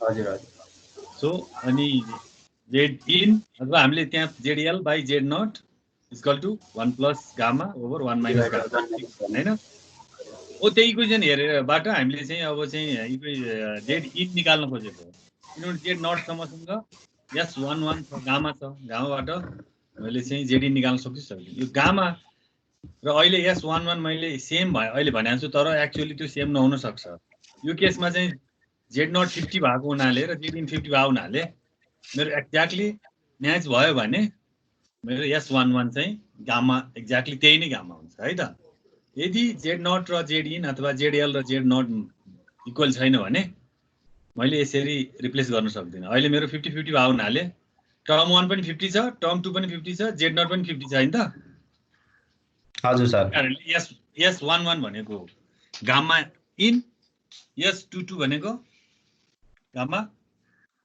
हजुर हजुर। सो अनि Zin अथवा हामीले त्यहाँ ZL by Z0 equal to 1 plus gamma over 1 minus gamma हैन? ओ त्यो इक्वेसन हेरेरबाट हामीले चाहिँ अब चाहिँ Zin निकाल्न खोजेको हो। किनभने Z0 सम्मसँग S11 छ गामा छ गामाबाट मैले चाहिँ जेडी निकाल्न सक्छु यो गामा र अहिले S11 मैले सेम भयो अहिले भनेको छु तर एक्चुअली त्यो सेम नहुन सक्छ यो केसमा चाहिँ Z0 50 भएको हुनाले र Z in 50 भएको हुनाले मेरो एक्ज्याक्टली म्याच भयो भने मेरो S11 चाहिँ गामा एक्ज्याक्टली त्यही नै गामा हुन्छ है त यदि Z0 र Z in अथवा ZL र Z0 इक्वल छैन भने मैले यसरी रिप्लेस गर्न सक्दिनँ अहिले मेरो 50-50 भएको हुनाले टर्म 1 पनि 50 छ टर्म 2 पनि 50 छ Z0 पनि 50 छ हैन त हजुर सर S11 भनेको गामा इन S22 भनेको गामा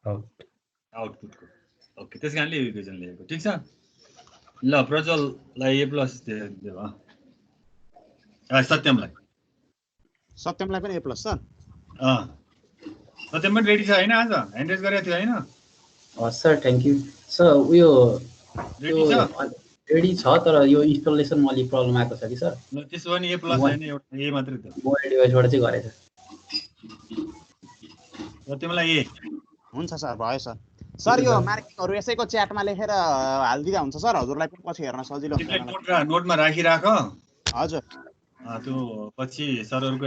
आउटपुटको ओके त्यसकारणले यो इक्वेसन लेखेको ठीक छ ल प्रज्वललाई A+ दियो सत्यमलाई पनि A+ सर सत्यम पनि रेडी छ हैन आज ह्यान्ड रेज गरेको थियो हैन सर थ्यांक यू सर उयो रेडी छ रेडी छ तर यो इन्स्टलेसनमा अलि प्रब्लम आएको छ कि सर ल त्यसो भने A+ हैन एउटा A मात्रै त मोबाइल डिभाइसबाट चाहिँ गरेछ सत्यमलाई A हुन्छ सर भयो सर सर यो मार्किङहरु यसैको च्याटमा लेखेर हाल्दिदा हुन्छ सर हजुरलाई पनि पछि हेर्न सजिलो हुन्छ नोटमा राखिराख हजुर त्यो पछि सरहरुको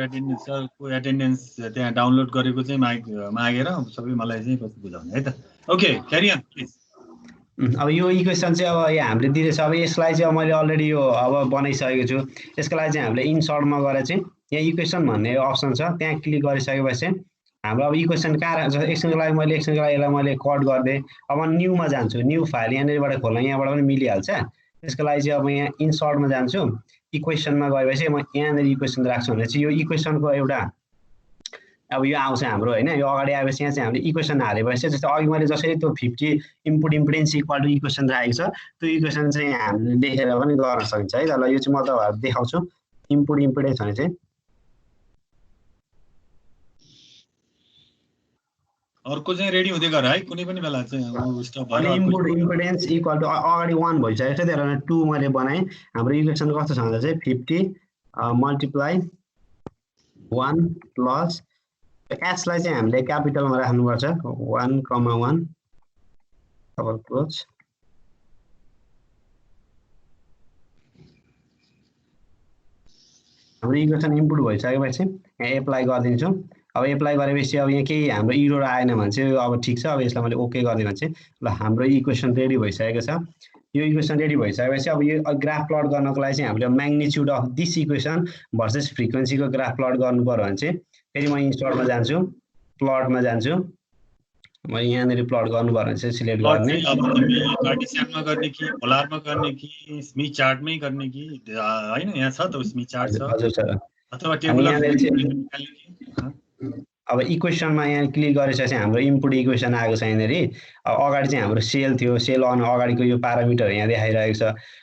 एटेन्डेन्स त्यहाँ डाउनलोड गरेको चाहिँ मागेर सबै मलाई चाहिँ पछि बुझाउने है त ओके क्यारी अन प्लिज अब यो इक्वेसन चाहिँ अब यहाँ हामीले दिँदैछ अब यसलाई चाहिँ मैले अलरेडी यो अब बनाइसकेको छु यसको लागि चाहिँ हामीले इन्सर्टमा गएर चाहिँ यहाँ इक्वेसन भन्ने अप्सन छ त्यहाँ क्लिक गरिसकेपछि हाम्रो अब इक्वेसन कहाँ एकछिनको लागि मैले यसलाई मैले कट गरिदिएँ अब न्यूमा जान्छु न्यू फाइल यहाँनिरबाट खोल्न यहाँबाट पनि मिलिहाल्छ त्यसको लागि चाहिँ अब यहाँ इन्सर्टमा जान्छु इक्वेसनमा गएपछि म यहाँनिर इक्वेसन राख्छु भने चाहिँ यो इक्वेसनको एउटा अब यो आउँछ हाम्रो हैन यो अगाडि आएपछि यहाँ चाहिँ हामीले इक्वेसन हालेपछि जस्तो अघि मैले जसरी त्यो 50 input impedance equal to equation राखेको छ त्यो इक्वेसन चाहिँ हामीले लेखेर पनि गर्न सकिन्छ है त ल यो चाहिँ म तपाईँहरु देखाउँछु इनपुट इम्पिडेन्स भने चाहिँ अर्को चाहिँ रेडी हुँदै गर है कुनै पनि बेला चाहिँ स्टप भयो इनपुट इम्पिडेन्स इक्वल टु अगाडि 1 भइसकेको छ त्यसले 2 मैले बनाएँ हाम्रो इक्वेसन कस्तो छ भन्दा चाहिँ 50 मल्टिप्लाई 1 प्लस S लाई चाहिँ हामीले क्यापिटलमा राख्नुपर्छ 1,1 डबल क्लोज हाम्रो इक्वेसन इनपुट भइसकेपछि यहाँ एप्लाई गरिदिन्छु अब एप्लाई गरेपछि अब यहाँ केही हाम्रो इरर आएन भने चाहिँ अब ठिक छ अब यसलाई मैले ओके गरिदिएँ भने चाहिँ ल हाम्रो इक्वेसन रेडी भइसकेको छ यो इक्वेसन रेडी भइसकेपछि अब यो ग्राफ प्लट गर्नको लागि चाहिँ हामीले magnitude of this equation versus फ्रिक्वेन्सीको ग्राफ प्लट गर्नु पर्यो भने चाहिँ फेरि म इन्सर्टमा जान्छु प्लटमा जान्छु म यहाँनिर प्लट गर्नु पर्यो भने चाहिँ सिलेक्ट गर्ने कार्टेसियनमा गर्ने कि पोलरमा गर्ने कि स्मिथ चार्टमै गर्ने कि हैन यहाँ छ त स्मिथ चार्ट छ हजुर सर अथवा टेबल अब इक्वेसनमा यहाँ क्लिक गरेपछि हाम्रो इनपुट इक्वेसन आएको छ यहाँनिर अगाडि चाहिँ हाम्रो सेल थियो सेल अन अगाडिको यो प्यारामिटर यहाँ देखाइरहेको छ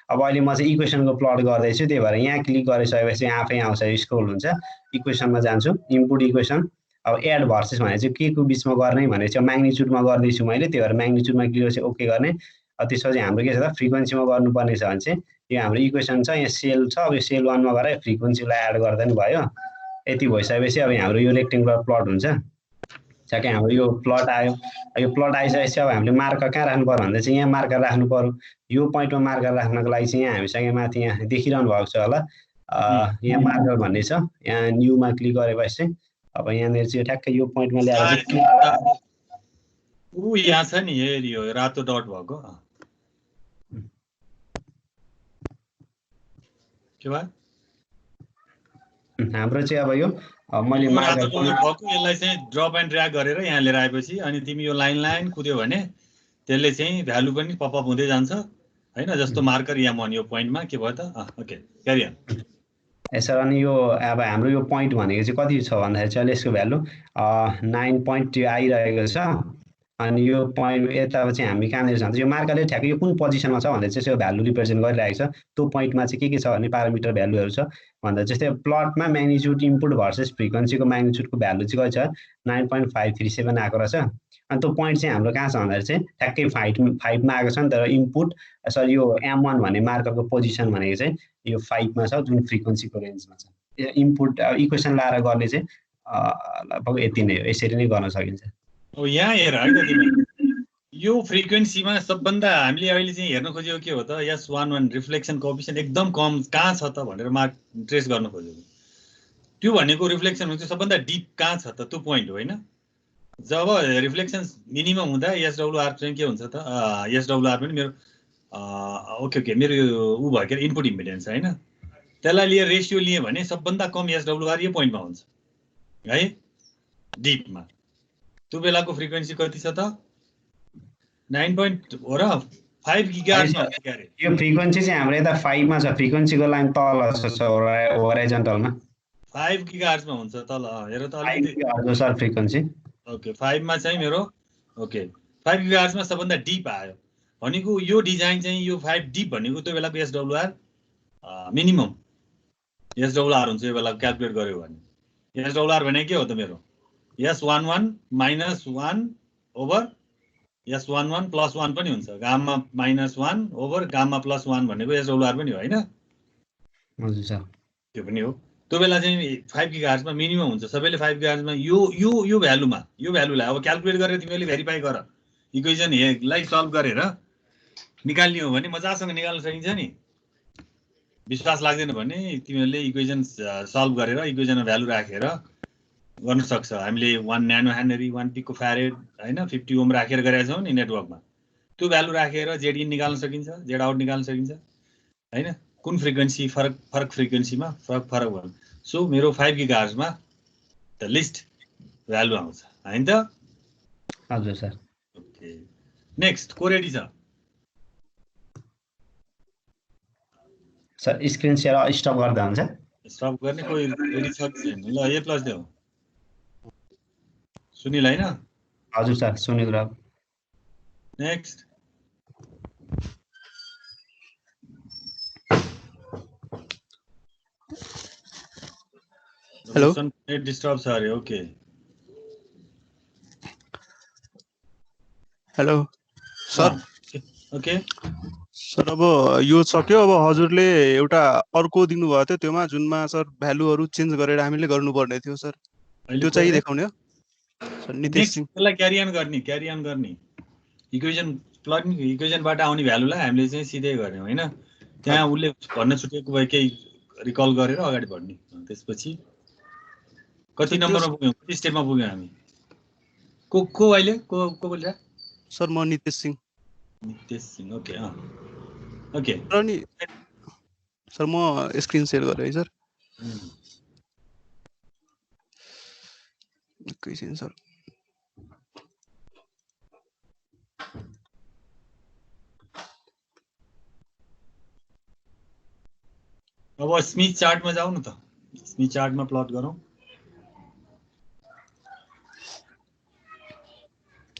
अब अहिले म चाहिँ इक्वेसनको प्लट गर्दैछु त्यही भएर यहाँ क्लिक गरिसकेपछि आफै आउँछ स्क्रोल हुन्छ इक्वेसनमा जान्छु इनपुट इक्वेसन अब एड भर्सेस भने चाहिँ के को बिचमा गर्ने भने चाहिँ म्याग्निट्युडमा गर्दैछु मैले त्यही भएर म्याग्निट्युडमा क्लिक गरेपछि ओके गर्ने त्यसपछि हाम्रो के छ त फ्रिक्वेन्सीमा गर्नुपर्ने छ भने चाहिँ यो हाम्रो इक्वेसन छ यहाँ सेल छ अब यो सेल 1 मा गएर फ्रिक्वेन्सीलाई एड गर्दा नि भयो यति भइसकेपछि अब हाम्रो यो रेक्टेङ्गुलर प्लट हुन्छ ठ्याक्कै हाम्रो यो प्लट आयो यो प्लट आइसकेपछि अब हामीले मार्कर कहाँ राख्नु पर्यो भन्दा चाहिँ यहाँ मार्कर राख्नु पर्यो यो पोइन्टमा मार्कर राख्नको लागि चाहिँ यहाँ हामीसँग माथि यहाँ देखिरहनु भएको छ होला यहाँ मार्कर भन्ने छ यहाँ न्यूमा क्लिक गरेपछि चाहिँ अब यहाँनिर चाहिँ ठ्याक्कै यो पोइन्टमा ल्याएर चाहिँ उ यहाँ छ नि यो रातो डट भएको के भयो हाम्रो चाहिँ अब यो मैले रातो डट भएको यसलाई चाहिँ ड्रप एन्ड ड्र्याग गरेर यहाँ लिएर आएपछि अनि तिमी यो लाइन कुद्यो भने त्यसले चाहिँ भ्यालु पनि पपअप हुँदै जान्छ हैन जस्तो मार्कर यहाँ मन यो पोइन्टमा के भयो त ओके क्यारी अन यसरी अनि यो अब हाम्रो यो पोइन्ट भनेको चाहिँ कति छ भन्दाखेरि चाहिँ यसको भ्यालु 9.2 आइरहेको छ अनि यो पोइन्ट यता चाहिँ हामी कहाँनिर जान्छ यो मार्करले ठ्याक्कै यो कुन पोजिसनमा छ भन्दा चाहिँ यो भ्यालु रिप्रेजेन्ट गरिरहेको छ त्यो पोइन्टमा चाहिँ के छ भने प्यारामिटर भ्यालुहरू छ भन्दा जस्तै प्लटमा म्याग्निट्युड इनपुट भर्सेस फ्रिक्वेन्सीको म्याग्निट्युडको भ्यालु चाहिँ कति छ 9.537 आएको रहेछ अनि त्यो पोइन्ट चाहिँ हाम्रो कहाँ छ भन्दाखेरि चाहिँ ठ्याक्कै 5 मा आएको छ नि तर इनपुट सरी यो M1 भन्ने मार्करको पोजिसन भनेको चाहिँ यो 5 मा छ जुन फ्रिक्वेन्सीको रेन्जमा छ इनपुट इक्वेसन लाएर गर्ने चाहिँ लगभग यति नै हो यसरी नै गर्न सकिन्छ ओ यहाँ हेर हैन तिमी यो फ्रिक्वेन्सीमा सबभन्दा हामीले अहिले चाहिँ हेर्न खोजेको के हो त S11 रिफ्लेक्सन कोएफिसिएन्ट एकदम कम कहाँ छ त भनेर मार्क ट्रेस गर्न खोजेको त्यो भनेको रिफ्लेक्सन हुन्छ सबभन्दा डिप कहाँ छ त त्यो पोइन्ट हो हैन जब रिफ्लेक्सन मिनिमम हुँदा SWR चाहिँ के हुन्छ त SWR पनि मेरो ओके मेरो उ भयो के इनपुट इम्पिडेन्स हैन त्यसलाई लिएर रेशियो लिए भने सबभन्दा कम SWR यो पोइन्टमा हुन्छ है डिपमा त्यो बेलाको फ्रिक्वेन्सी कति छ त 9 हो र 5 गिगाहर्ट्जमा हुन्छ के अरे यो फ्रिक्वेन्सी चाहिँ हाम्रो यता 5 मा छ फ्रिक्वेन्सीको लाइन तल छ होराइजन्टलमा 5 गिगाहर्ट्जमा हुन्छ तल हेर त अलिकति हजुर सर फ्रिक्वेन्सी ओके 5 मा चाहिँ मेरो ओके 5 गिगाहर्ट्जमा सबभन्दा डिप आयो भनेको यो डिजाइन चाहिँ यो 5 डिप भनेको त्यो बेलाको SWR मिनिमम SWR हुन्छ यो बेला क्याल्कुलेट गर्यो भने SWR भने के हो त मेरो S11 -1 ओभर S11 + 1 पनि हुन्छ गामा -1 ओभर गामा +1 भनेको SWR पनि हो हैन हजुर सर त्यो पनि हो त्यो बेला चाहिँ 5 गिगाहर्ट्जमा मिनिमम हुन्छ सबैले 5 गिगाहर्ट्जमा यो भ्यालुमा यो भ्यालुलाई अब क्याल्कुलेट गरेर तिमीले भेरिफाई गर इक्वेसन लाई सल्भ गरेर निकाल्ने हो भने मजासँग निकाल्न सकिन्छ नि विश्वास लाग्दैन भने तिमीले इक्वेसन सल्भ गरेर इक्वेसनमा भ्यालु राखेर गर्न सक्छ हामीले 1 न्यानो हेनरी 1 पिको फ्यारेड हैन 50 ओम राखेर गरेका छौं नि नेटवर्कमा त्यो भ्यालु राखेर जेड इन निकाल्न सकिन्छ जेड आउट निकाल्न सकिन्छ हैन कुन फ्रिक्वेन्सी फरक फ्रिक्वेन्सीमा फरक भयो सो मेरो 5 गिगाहर्ट्जमा द लिस्ट भ्यालु आउँछ हैन त हजुर सर ओके नेक्स्ट को रेडी छ सर स्क्रिन शेयर स्टप गर्दा हुन्छ स्टप गर्ने कोही रेडी छ ल ए प्लस देऊ सुनिल हैन हजुर sir Sunil Rao next hello net disturb छ अरे okay hello sir okay sir अब यो सक्यो अब हजुरले एउटा अर्को दिनुभएको थियो त्योमा जुनमा सर भ्यालुहरु चेन्ज गरेर हामीले गर्नुपर्ने थियो सर त्यो चाहिँ देखाउने हो सर नितेश सिंह त्यसलाई क्यारी अन गर्ने इक्वेसन प्लग इक्वेसनबाट आउने भ्यालुलाई हामीले चाहिँ सिधै गर्ने हैन त्यहाँ उले भन्न छुटेको भए केही रिकल गरेर अगाडि बढ्ने त्यसपछि कति नम्बरमा पुग्यौं कति स्टेपमा पुग्यौं हामी को अहिले को बोल्छ सर म नितेश सिंह ओके ओके अनि सर म स्क्रिन शेयर गरे है सर एकैछिन सर अब स्मिथ चार्टमा जाऊ न त स्मिथ चार्टमा प्लट गरौँ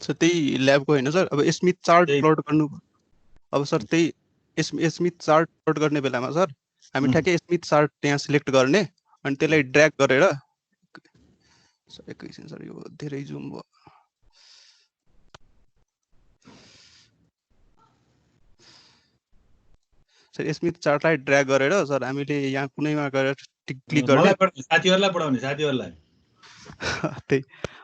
सर त्यही ल्याबको हैन सर अब स्मिथ चार्ट प्लट गर्नु अब सर त्यही स्मिथ चार्ट प्लट गर्ने बेलामा सर हामी ठ्याक्कै स्मिथ चार्ट त्यहाँ सिलेक्ट गर्ने अनि त्यसलाई ड्र्याग गरेर सर एकैछिन सर यो धेरै जुम भयो सर स्मिथ चार्टलाई ड्र्याग गरेर सर हामीले यहाँ कुनैमा गएर क्लिक गर्ने साथीहरुलाई पढाउने साथीहरुलाई त्यही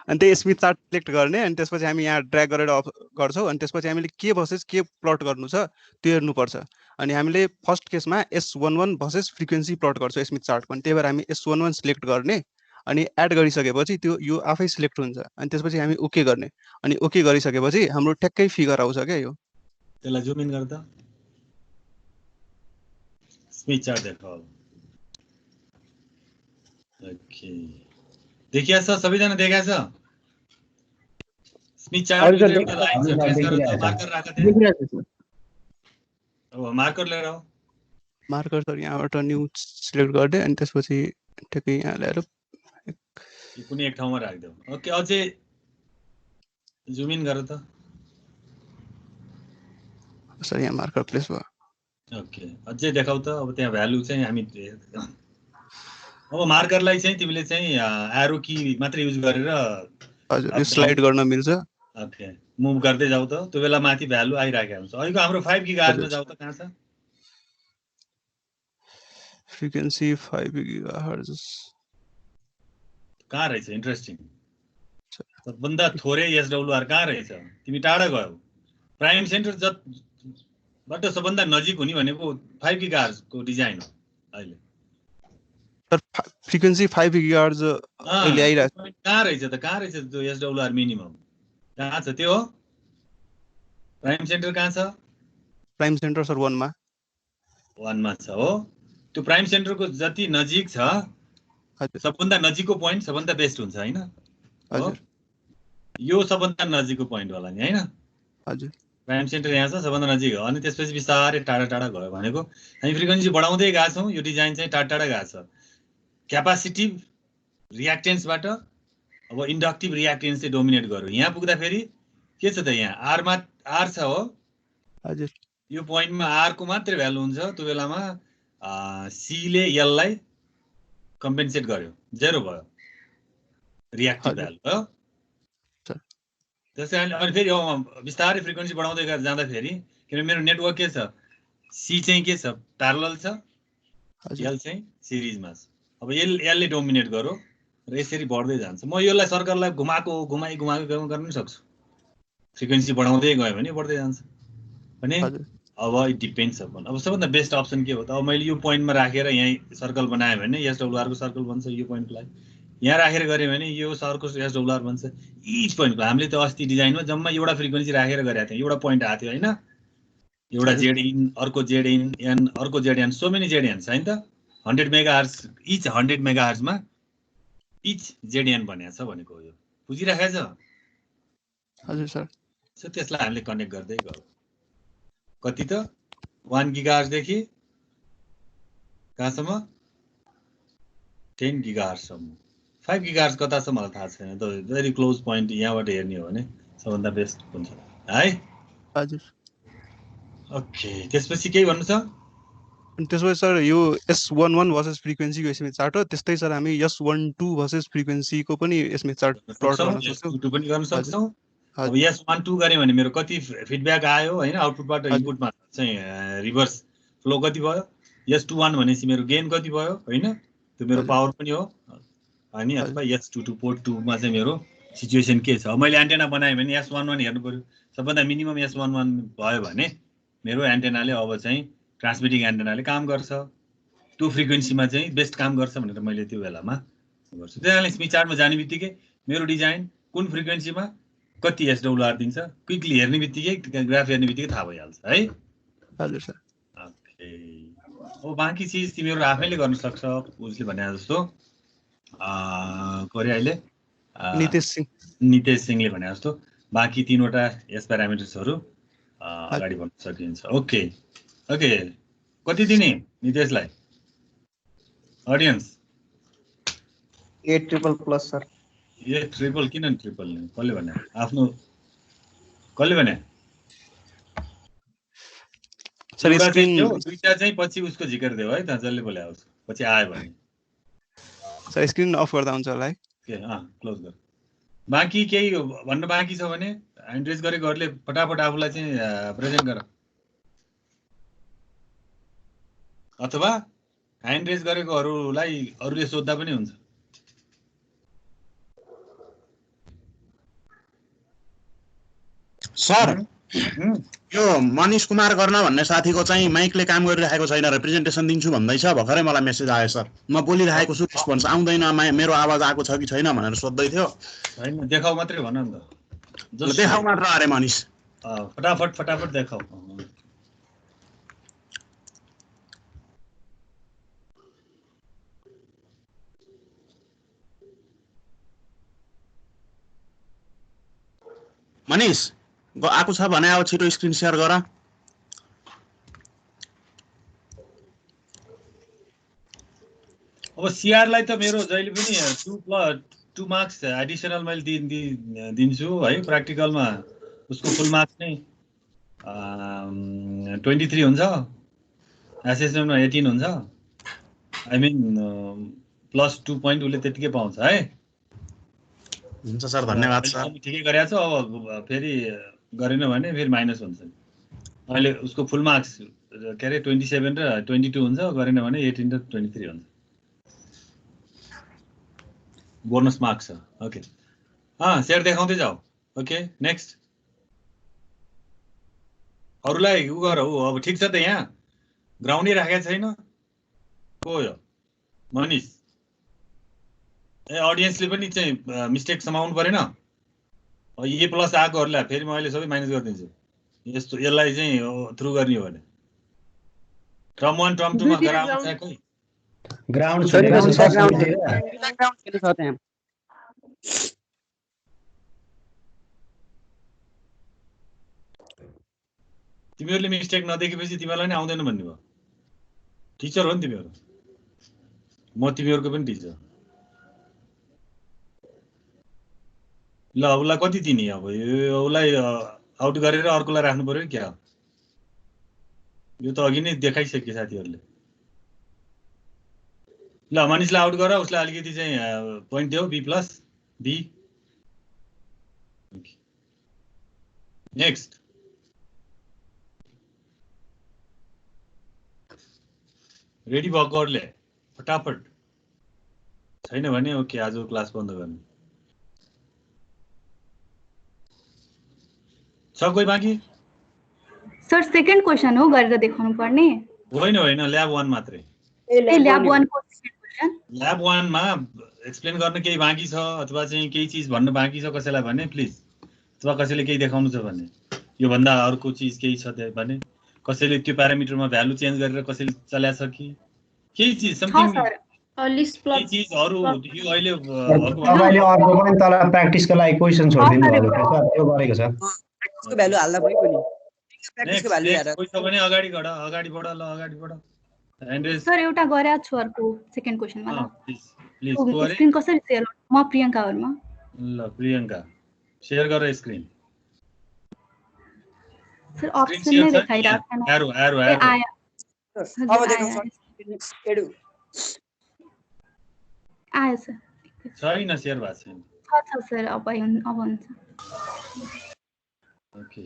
अनि त्यही स्मिथ चार्ट सिलेक्ट गर्ने अनि त्यसपछि हामी यहाँ ड्र्याग गरेर गर्छौं अनि त्यसपछि हामीले के भर्सेस के प्लट गर्नु छ त्यो हेर्नु पर्छ अनि हामीले फर्स्ट केसमा S11 भर्सेस फ्रिक्वेन्सी प्लट गर्छौं स्मिथ चार्टको अनि त्यही भएर हामी S11 सिलेक्ट गर्ने अनि एड गरिसकेपछि त्यो यो आफै सिलेक्ट हुन्छ अनि त्यसपछि हामी ओके गर्ने अनि ओके गरिसकेपछि हाम्रो ठ्याक्कै फिगर आउँछ के यो त्यसलाई जुम इन गर्दा स्मिथ चार्ट देखाउ ओके देखिया छ सबैजना देखाया छ स्मिथ चार्ट एउटा लाइन छ ट्रेस गरेर मार्कर राख्दा थियो अब मार्कर लिएर आऊ मार्कर सर यहाँबाट न्यू सिलेक्ट गर्दै अनि त्यसपछि ठ्याक्कै यहाँ ल्याएर कुनै एक ठाउँमा राख्देऊ ओके अझै जुम इन गर त सर यहाँ मार्कर प्लेस भयो ओके अझै देखाउ त अब त्यहाँ भ्यालु चाहिँ हामी अब मार्करलाई चाहिँ तिमीले चाहिँ एरो की मात्र युज गरेर हजुर स्लाइड गर्न मिल्छ ओके मुभ गर्दै जाऊ त त्यो बेला माथि भ्यालु आइराखेको हुन्छ अहिलेको हाम्रो 5 गिगाहर्ट्जमा जाऊ त कहाँ छ फ्रिक्वेन्सी 5 गिगाहर्ट्ज कहाँ रहेछ इन्ट्रेस्टिङ सबभन्दा थोरै SWR कहाँ रहेछ तिमी टाढा गयौ प्राइम सेन्टर बाट सबभन्दा नजिक हुने भनेको 5 गिगाहर्ज को डिजाइन हो अहिले। सर फ्रिक्वेन्सी 5 गिगाहर्ज अहिले आइरहेको कहाँ रहेछ त्यो एसडब्ल्युआर मिनिमम कहाँ छ त्यो? प्राइम सेन्टर कहाँ छ? प्राइम सेन्टर सर 1 मा छ हो। त्यो प्राइम सेन्टरको जति नजिक छ सबभन्दा नजिकको पोइन्ट सबभन्दा बेस्ट हुन्छ हैन? हजुर यो सबभन्दा नजिकको पोइन्ट होला नि हैन? हजुर प्राइम सेन्टर यहाँ छ सबभन्दा नजिक हो। अनि त्यसपछि बिस्तारै टाढा टाढा गयो भनेको हामी फ्रिक्वेन्सी बढाउँदै गएको छौँ। यो डिजाइन चाहिँ टाढा टाढा गएको छ। क्यापासिटिभ रियाक्टेन्सबाट अब इन्डक्टिभ रियाक्टेन्स चाहिँ डोमिनेट गर्यो। यहाँ पुग्दाखेरि के छ त? यहाँ आरमा आर छ हो। हजुर यो पोइन्टमा आर को मात्रै भ्यालु हुन्छ। त्यो बेलामा सी ले एललाई कम्पेन्सेट गर्यो, 0 भयो रियाक्टिभ भ्यालु हो। त्यसैले अनि फेरि बिस्तारै फ्रिक्वेन्सी बढाउँदै जाँदाखेरि किनभने मेरो नेटवर्क के छ? सी चाहिँ के छ? प्यारलल छ, एल चाहिँ सिरिजमा छ। अब एलले डोमिनेट गर्यो र यसरी बढ्दै जान्छ। म यसलाई सर्कललाई घुमाई गर्न सक्छु। फ्रिक्वेन्सी बढाउँदै गयो भने बढ्दै जान्छ भने अब इट डिपेन्ड्स अपन। अब सबभन्दा बेस्ट अप्सन के हो त? अब मैले यो पोइन्टमा राखेर यहीँ सर्कल बनाएँ भने एसडब्ल्युआर को सर्कल बन्छ। यो पोइन्टलाई यहाँ राखेर गऱ्यो भने यो सर्कल एसडब्ल्युआर बन्छ। इच पोइन्टको हामीले त अस्ति डिजाइनमा जम्मा एउटा फ्रिक्वेन्सी राखेर गरेका थियौँ। एउटा पोइन्ट आएको थियो हैन? एउटा जेड इन, अर्को जेड इन एन, अर्को Z N, so many Z N छ नि त। 100 मेगाहर्ज इच 100 मेगाहर्जमा इच जेड एन भनेको छ भनेको यो बुझिराखेको छ? हजुर सर। सो त्यसलाई हामीले कनेक्ट गर्दै गयो। कति त 1 गिगाहर्ज देखि कहाँसम्म? 10 गिगाहर्जसम्म। 5 गिगाहर्ज कता छ मलाई थाहा छैन। त भेरी क्लोज पोइन्ट यहाँबाट हेर्ने हो भने सबभन्दा बेस्ट हुन्छ है। हजुर ओके, त्यसपछि केही भन्नु छ? अनि त्यसपछि सर यो S11 भर्सेस फ्रिक्वेन्सीको एस्टिमेट चार्ट हो। त्यस्तै सर हामी S12 भर्सेस फ्रिक्वेन्सीको पनि एस्टिमेट चार्ट प्लट गर्न सक्छौँ। S22 पनि गर्न सक्छौँ। अब S12 गरे भने मेरो कति फिडब्याक आयो हैन? आउटपुटबाट इनपुटमा चाहिँ रिभर्स फ्लो कति भयो? S21 भनेपछि मेरो गेन कति भयो हैन? त्यो मेरो पावर पनि हो अनि अथवा S22 पोर्ट 2 मा चाहिँ मेरो सिचुएसन के छ? मैले एन्टेना बनाएँ भने S11 हेर्नु पर्यो। सबभन्दा मिनिमम S11 भयो भने मेरो एन्टेनाले अब चाहिँ ट्रान्समिटिङ एन्टेनाले काम गर्छ। त्यो फ्रिक्वेन्सीमा चाहिँ बेस्ट काम गर्छ भनेर मैले त्यो बेलामा गर्छु। त्यसैले स्मिथ चार्टमा जाने बित्तिकै मेरो डिजाइन कुन फ्रिक्वेन्सीमा कति एसडब्ल्युआर दिन्छ क्विकली हेर्ने बित्तिकै ग्राफ हेर्ने बित्तिकै थाहा भइहाल्छ है। हजुर सर। ओके, अब बाँकी चिज तिमीहरू आफैले गर्न सक्छ। उसले भने जस्तो गरे अहिले नितेश सिंहले भने जस्तो बाँकी 3वटा एस प्यारामिटर्सहरू अगाडि बढ्न सकिन्छ। ओके ओके, कति दिने नितेशलाई audience? 8 triple plus sir. A triple किन ट्रिपल नि? कसले भने? आफ्नो कसले भने? सर स्क्रिन दुईटा चाहिँ पछि उसको जिकर देऊ है त, जसले बोले आउँछ पछि आयो भने। सर स्क्रिन अफ गर्दा हुन्छ होला है? के क्लोज गर। बाँकी केही भन्न बाँकी छ भने ह्यान्ड रेज गरेकोहरूले फटाफट आफूलाई चाहिँ प्रेजेन्ट गर, अथवा ह्यान्ड रेज गरेकोहरूलाई अरूले सोध्दा पनि हुन्छ। सर यो मनिष कुमार गर्न भन्ने साथीको चाहिँ माइकले काम गरिरहेको छैन, रिप्रेजेन्टेसन दिन्छु भन्दैछ। भर्खरै मलाई मेसेज आयो सर। म बोलिरहेको छु, रेस्पोन्स आउँदैन, मेरो आवाज आएको छ कि छैन भनेर सोध्दै थियो। हैन, देखाउ मात्रै भन नि त। देखाउ मात्र अरे मनिष। फटाफट देखाउ। मनिष आएको छ भने अब छिटो स्क्रिन शेयर गर। अब सीआरलाई त मेरो जहिले पनि 2 मार्क्स एडिसनल मैले दिन्छु है। प्र्याक्टिकलमा उसको फुल मार्क्स नै 23 हुन्छ, एसेसमेन्टमा 18 हुन्छ। आई मिन +2 पोइन्ट उसले त्यतिकै पाउँछ है। हुन्छ सर, धन्यवाद सर। ठिकै गरेको छ। अब फेरि गरेन भने फेरि माइनस हुन्छ। अहिले उसको फुल मार्क्स के अरे 27 र 22 हुन्छ, गरेन भने 18 र 23 हुन्छ। बोनस मार्क्स छ। ओके, सेयर देखाउँदै जाऊ। Okay, next. अरूलाई उ गर हो अब ठिक छ त यहाँ ग्राउन्डै राखेको छैन को हो मनिष ए अडियन्सले पनि चाहिँ मिस्टेक समाउनु परेन ए प्लस आएकोहरूलाई फेरि म अहिले सबै माइनस गरिदिन्छु यस्तो यसलाई चाहिँ थ्रु गर्ने हो भने टर्म 1 टर्म 2 मा गराउनु चाहिँ कोही ग्राउन्ड छुटेको छ तिमीहरूले मिस्टेक नदेखेपछि तिमीहरूलाई नि आउँदैन भन्ने भयो टिचर हो नि तिमीहरू म तिमीहरूको पनि टिचर ल उसलाई कति दिने अब यो उसलाई आउट गरेर अर्कोलाई राख्नु पर्यो क्या यो त अघि नै देखाइसक्यो साथीहरूले ल मनिषलाई आउट गर उसलाई अलिकति चाहिँ पोइन्ट देऊ B plus B next ready भएकोहरूले फटाफट छैन भने ओके आज क्लास बन्द गर्ने छ कोही बाँकी सर सेकेन्ड क्वेशन हो गरेर देखाउनु पर्ने होइन होइन ल्याब 1 मात्रै ल्याब 1 को ल्याब 1 मा एक्सप्लेन गर्न केही बाँकी छ अथवा चाहिँ केही चीज भन्न बाँकी छ कसैलाई भने प्लिज अथवा कसैले केही देखाउनु छ भने यो भन्दा अर्को चीज केही छ भने कसैले त्यो प्यारामिटरमा भ्यालु चेन्ज गरेर कसैले चलाछ कि केही चीज समथिङ लिस्ट प्लट चीज अरु यो अहिले तपाईले अर्को पनि तल प्र्याक्टिसको लागि क्वेशन छोड्दिनु भएको छ सर त्यो गरेको छ प्र्याक्टिसको भ्यालु हाल्दा भयो पनि प्र्याक्टिसको भ्यालु हेर कोही छ भने अगाडि बढ ल अगाडि बढ सर एउटा गरे छु अर्को सेकेन्ड क्वेशनमा ल प्लिज स्क्रिन कसरी शेयर म प्रियंका वर्मा ल प्रियंका शेयर गर स्क्रिन सर अप्सन नै देखाइराछ छैन एरो अब देखाउँछ एडु आयो सर छैन शेयर भएको छैन छ सर अब हुन्छ ओके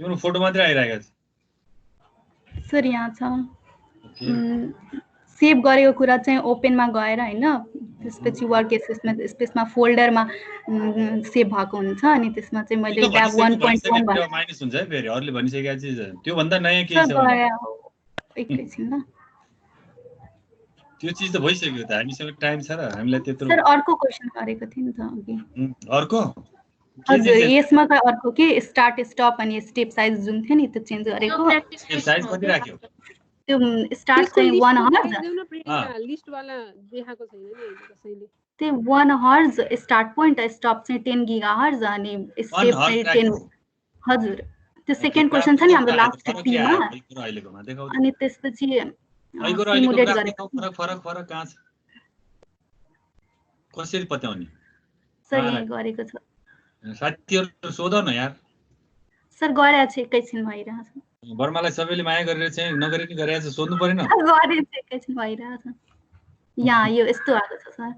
यो फोटो मात्रै आइरहेको छ सर यहाँ छ सेभ गरेको कुरा चाहिँ ओपनमा गएर हैन त्यसपछि वर्क स्पेसमा फोल्डरमा सेभ भएको हुन्छ अनि त्यसमा चाहिँ मैले ट्याब 1.1 माइनस हुन्छ है फेरि अरूले भनिसकेको चीज त्यो भन्दा नयाँ के छ एकैछिन ल त्यो चीज त भइसक्यो त हामीसँग टाइम छ र हामीलाई त्यत्रो सर अर्को क्वेशन गरेको थिए नि त अघि अर्को हजुर यसमा त अर्को के स्टार्ट स्टप अनि स्टेप साइज जुन थियो नि त्यो चेन्ज गरेको स्टेप साइज कति राख्यो त्यो स्टार्ट चाहिँ 1 हर्ज लिस्ट वाला देखाएको छैन नि कसैले त्यो 1 हर्ज स्टार्ट पोइन्ट स्टप चाहिँ 10 गीगाहर्ज अनि स्टेप चाहिँ 10 हजुर त्यो सेकेन्ड क्वेशन छ नि हाम्रो लास्ट 50 मा अनि त्यसपछि सिमुलेट गरेको फरक कहाँ छ कसरी पत्याउने सर यहाँ गरेको छ साथीहरु सोध न यार सर गरेछ एकैछिन भइरहेछ बर्मालाई सबैले माया गरेर चाहिँ नगरे नि गरेछ सोध्नु परेन गरेछ एकैछिन भइरहेछ यहाँ यो यस्तो आएको छ सर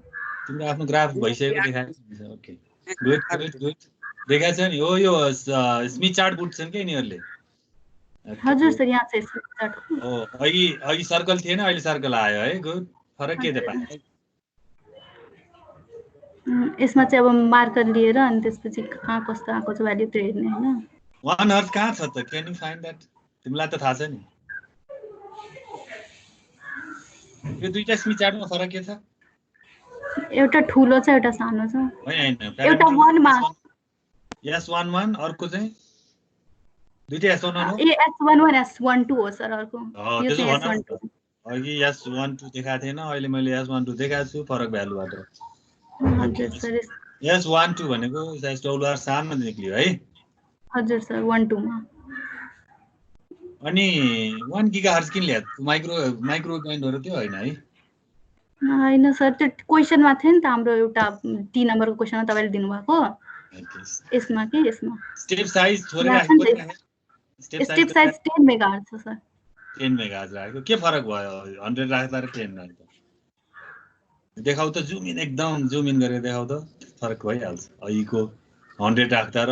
तिम्रो आफ्नो ग्राफ भइसकेको देखाएको छ ओके गुड देखाएको छ नि हो यो स्मिथ चार्ट बुट्छन् के यिनीहरुले हजुर सर यहाँ चाहिँ स्मिथ चार्ट हो अघि सर्कल थिएन अहिले सर्कल आयो है गुड फरक के देखा यसमा चाहिँ अब मार्कर लिएर अनि त्यसपछि कहाँ कस्तो आएको छ भ्याल्यु त्यो हेर्ने हैन 1 हर्ज कहाँ छ त क्यान यु फाइन्ड दैट तिमीलाई त थाहा छ नि यो दुईटा स्मिथ चार्टमा फरक के छ एउटा ठुलो छ एउटा सानो छ हैन एउटा 1 मा S11 अर्को चाहिँ दुईटा S11 हो ए S11 S12 हो सर अर्को यो चाहिँ S12 अघि S12 देखाएको थिएन अहिले मैले S12 देखाएको छु फरक भ्यालु मात्र हजुर सर S12 भनेको SWR सानो निक्लियो है हजुर सर 12 मा अनि 1 गीगाहर्ज किन ल्यायो माइक्रो ब्यान्डहरु त्यो हैन है हैन सर त्यो क्वेशनमा थियो नि त हाम्रो एउटा 3 नम्बरको क्वेशनमा तपाईले दिनु भएको यसमा के यसमा स्टेप साइज थोरै राखेको स्टेप साइज 10 मेगाहर्ज छ सर 10 मेगाहर्ज राखेको के फरक भयो 100 राख्दा र 10 राख्दा देखाउ त जुम इन गरेर देखाउ त फरक भइहाल्छ अहिको 100 राख्दा र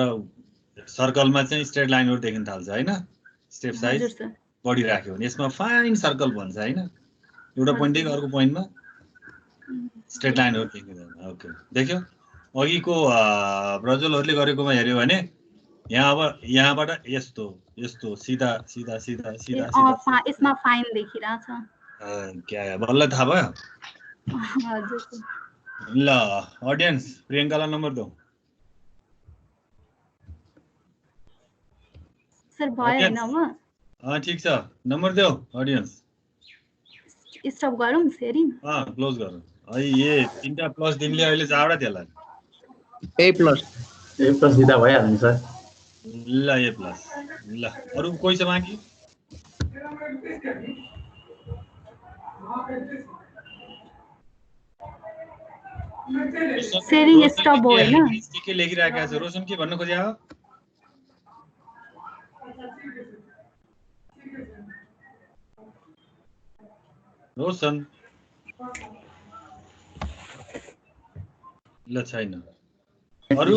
सर्कलमा चाहिँ स्ट्रेट लाइनहरु देखिन थाल्छ हैन स्टेप साइज बढी राख्यो भने यसमा फाइन सर्कल भन्छ हैन एउटा पोइन्टदेखि अर्को पोइन्टमा स्ट्रेट लाइनहरु देखिँदैन ओके देख्यो अघिको ब्रजलहरुले गरेकोमा हेर्यो भने यहाँ अब यहाँबाट यस्तो यस्तो सिधा सिधा सिधा सिधा यसमा फाइन देखिरहेछ क्या बल्ल थाहा भयो हजुर ल अडियन्स प्रियङ्कालाई नम्बर दो सर भयो हैन अब ठीक छ नम्बर देऊ अडियन्स स्टप गरौँ शेयरिङ क्लोज गरौँ है ये तीनटा प्लस दिनले अहिले जावडा त्यसलाई A plus दिँदा भइहाल्छ सर ल ए प्लस ल अरु कोही छ बाँकी शेयरिङ स्टप भयो हैन के लेखिराखेको छ रोशन के भन्न खोज्या हो रोशन ल छैन अरु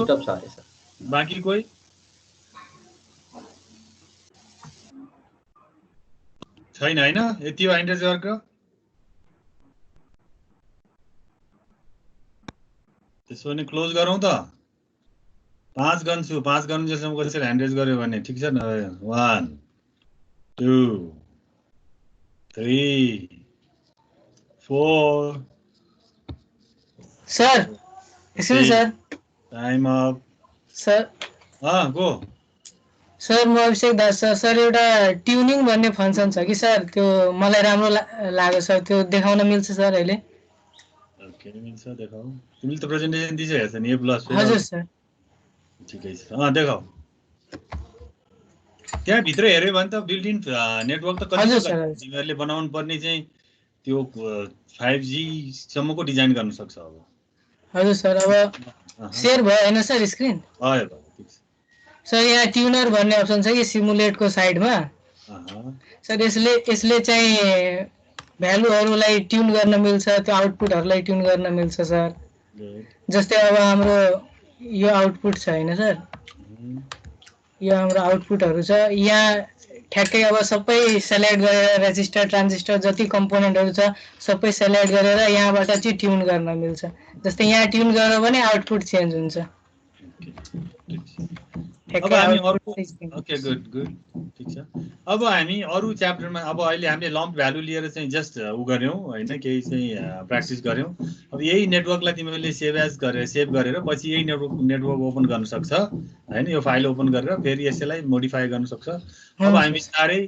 बाँकी कोही छैन हैन यति हो इन्ट्रेस्ट गरेको त्यसो भने क्लोज गरौँ त 5 गर्छु 5 गर्नु जसम्म कसरी ह्यान्ड गर्यो भने ठीक छ न 1 2 3 4 sir excuse sir time up sir go sir म अभिषेक दास सर एउटा ट्युनिङ भन्ने फङ्सन छ कि सर त्यो मलाई राम्रो लाग्यो सर त्यो देखाउन मिल्छ सर अहिले ओके मिल्छ देखाऊ तिमीले त प्रेजेन्टेसन दिइसकेको छ नि ए प्लस हजुर सर ठिकै छ देखाऊ त्यहाँ भित्र हेर्यो भने त बिल्ट इन नेटवर्क त कति तिमीहरूले बनाउनु पर्ने चाहिँ त्यो 5G सम्मको डिजाइन गर्न सक्छ अब हजुर सर अब शेयर भयो हैन सर स्क्रिन भयो ठीक छ सर यहाँ ट्युनर भन्ने अप्सन छ कि सिमुलेटको साइडमा सर यसले चाहिँ भ्यालुहरूलाई ट्युन गर्न मिल्छ त्यो आउटपुटहरूलाई ट्युन गर्न मिल्छ सर जस्तै अब हाम्रो यो आउटपुट छ हैन सर यो हाम्रो आउटपुटहरू छ यहाँ ठ्याक्कै अब सबै सेलेक्ट गरेर रेजिस्टर ट्रान्जिस्टर जति कम्पोनेन्टहरू छ सबै सेलेक्ट गरेर यहाँबाट चाहिँ ट्युन गर्न मिल्छ जस्तै यहाँ ट्युन गर्यो भने आउटपुट चेन्ज हुन्छ अब हामी ओके गुड ठीक छ अब हामी अरु च्याप्टरमा अब अहिले हामीले लम्प भ्यालु लिएर चाहिँ जस्ट उ गर्यौं हैन केही चाहिँ प्र्याक्टिस गर्यौं अब यही नेटवर्कलाई तिमीहरूले सेभ गरेर पछि यही नेटवर्क ओपन गर्न सक्छ हैन यो फाइल ओपन गरेर फेरि यसलाई मोडिफाई गर्न सक्छ अब हामी सारै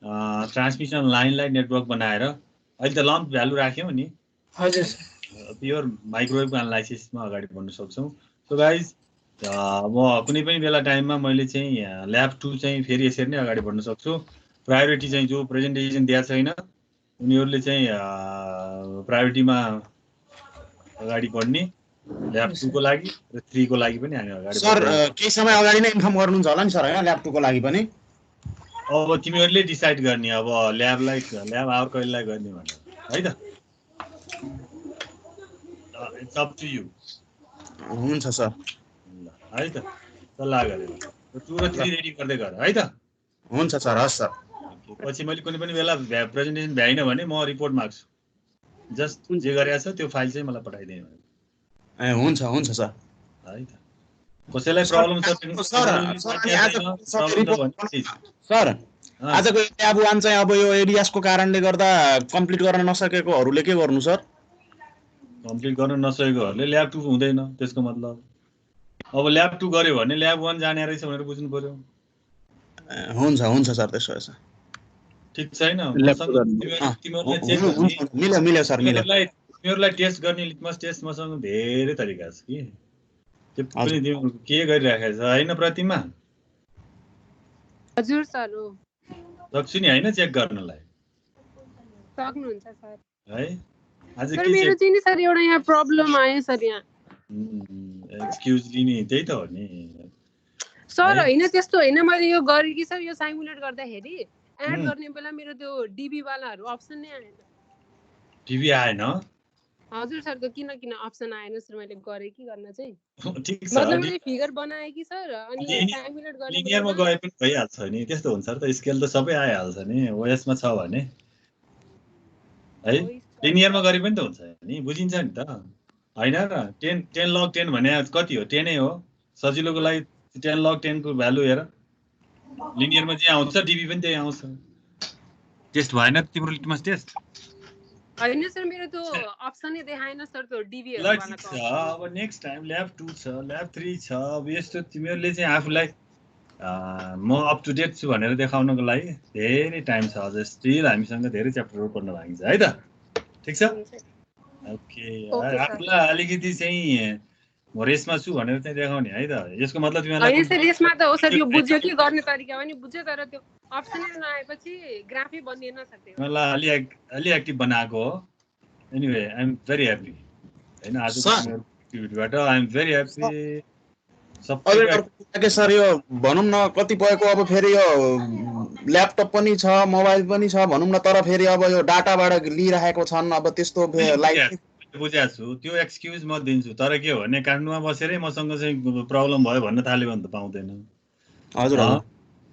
ट्रान्समिसन लाइनलाई नेटवर्क बनाएर अहिले त लम्प भ्यालु राख्यौं नि हजुर प्योर माइक्रोवेभ एनालाइसिसमा अगाडि बढ्न सक्छौं सो गाइज म कुनै पनि बेला टाइममा मैले चाहिँ ल्याब 2 चाहिँ फेरि यसरी नै अगाडि बढ्न सक्छु प्रायोरिटी चाहिँ जो प्रेजेन्टेसन दिएको छैन उनीहरूले चाहिँ प्रायोरिटीमा अगाडि बढ्ने ल्याब 2 को लागि र 3 को लागि पनि हामी अगाडि सर केही समय अगाडि नै इन्फर्म गर्नुहुन्छ होला नि सर हैन ल्याब 2 को लागि पनि अब तिमीहरूले डिसाइड गर्ने अब ल्याब आवर कहिलेलाई गर्ने भनेर है त इट्स अप टु यु हुन्छ सर है त सल्लाह गरेर 2 र 3 रेडी गर्दै गर है त हुन्छ सर हस् सर पछि मैले कुनै पनि बेला प्रेजेन्टेसन भ्याइन भने म रिपोर्ट माग्छु जस्ट जे गरेछ त्यो फाइल चाहिँ मलाई पठाइदिए ए हुन्छ सर है त कसैलाई प्रब्लम छ सर आजको ल्याब 1 चाहिँ अब यो एरियासको कारणले गर्दा कम्प्लिट गर्न नसकेकोहरुले के गर्नु सर कम्प्लिट गर्न नसकेकोहरुले ल्याब 2 हुँदैन त्यसको मतलब अब ल्याब 2 गर्यो भने ल्याब 1 जाने रहेछ भनेर बुझ्नु पर्यो हुन्छ सर त्यसो भए ठीक छैन तिमीहरुले चेक मिल्यो सर मिल्यो तिमीहरुलाई टेस्ट गर्ने लिटमस टेस्ट मसँग धेरै तरिका छ कि त्यो पनि तिमी के गरिराखेको छ हैन प्रतिमा हजुर सर हो सक्छु नि हैन चेक गर्नलाई सक्नुहुन्छ सर है आज के मेरो चाहिँ नि सर एउटा यहाँ प्रब्लम आयो सर यहाँ एक्सक्युज लिने त्यही त हो नि सर हैन त्यस्तो हैन मैले यो गरे कि सर यो साइमुलेट गर्दाखेरि एड गर्ने बेला मेरो त्यो डीबी वालाहरु अप्सन नै आएन डीबी आएन हजुर सर त्यो किन अप्सन आएन सर मैले गरे कि गर्न चाहिँ ठीक छ मतलब मैले फिगर बनाए कि सर अनि साइमुलेट गर्ने लिनियरमा गए पनि भइहाल्छ नि त्यस्तो हुन्छ र त स्केल त सबै आइहाल्छ नि ओएसमा छ भने है लिनियरमा गरे पनि त हुन्छ नि बुझिन्छ नि त हैन र 10 log 10 भने कति हो 10 नै हो सजिलोको लागि 10 log 10 को भ्यालु हेर लिनियरमा जे आउँछ डिबी पनि त्यही आउँछ टेस्ट भएन तिम्रो लिटमस टेस्ट हैन सर मेरो त्यो अप्सनै देखाएन सर त्यो डिबी ल ठीक छ अब नेक्स्ट टाइम ल्याब 2 छ ल्याब 3 छ अब यस्तो तिमीहरूले चाहिँ आफूलाई म अप टु डेट छु भनेर देखाउनको लागि धेरै टाइम छ अझ स्टिल हामीसँग धेरै च्याप्टरहरू पढ्न बाँकी छ है त ठीक छ ओके आफूलाई अलिकति चाहिँ म रेसमा छु भनेर चाहिँ देखाउने है त यसको मतलब तिमीहरूलाई हैन सर रेसमा त हो सर यो बुझ्यो कि गर्ने तरिका पनि बुझ्यो तर त्यो अप्सनै नआएपछि ग्राफै बनिएन सर त्यो मलाई अलि एक्टिभ बनाएको हो anyway I am very happy हैन आजको एक्टिभिटीबाट आई एम भेरी ह्यापी सबै सर यो भनौँ न कतिपयको अब फेरि यो ल्यापटप पनि छ मोबाइल पनि छ भनौँ न तर फेरि अब यो डाटाबाट लिइरहेको छन् अब त्यस्तो बुझेको छु त्यो एक्सक्युज म दिन्छु तर के हो भने काठमाडौँमा बसेरै मसँग चाहिँ प्रब्लम भयो भन्न थाल्यो भने त पाउँदैन हजुर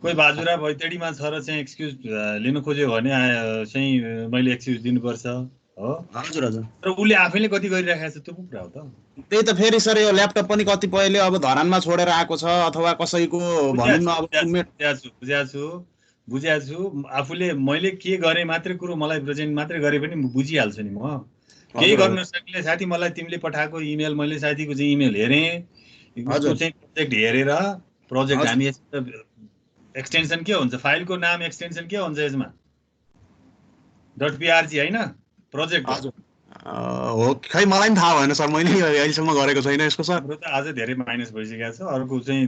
कोही बाजुरा भैतेडीमा छ र चाहिँ एक्सक्युज लिन खोज्यो भने चाहिँ मैले एक्सक्युज दिनुपर्छ हो हजुर हजुर तर उसले आफैले कति गरिराखेको छ त्यो पो कुरा हो त त्यही त फेरि सर यो ल्यापटप पनि कतिपयले अब धरानमा छोडेर आएको छ अथवा कसैको भनौँ न अब बुझ्या छु आफूले मैले के गरेँ मात्रै कुरो मलाई प्रेजेन्ट मात्रै गरे पनि बुझिहाल्छु नि म केही गर्न सकिले साथी मलाई तिमीले पठाएको इमेल मैले साथीको चाहिँ इमेल हेरेँ उसको चाहिँ प्रोजेक्ट हेरेर प्रोजेक्ट हामी एक्सटेन्सन के हुन्छ फाइलको नाम एक्सटेन्सन के हुन्छ यसमा .prg हैन प्रोजेक्ट हो खै मलाई पनि थाहा भएन सर मैले अहिलेसम्म गरेको छैन यसको सर हाम्रो त आज धेरै माइनस भइसकेको छ अर्को चाहिँ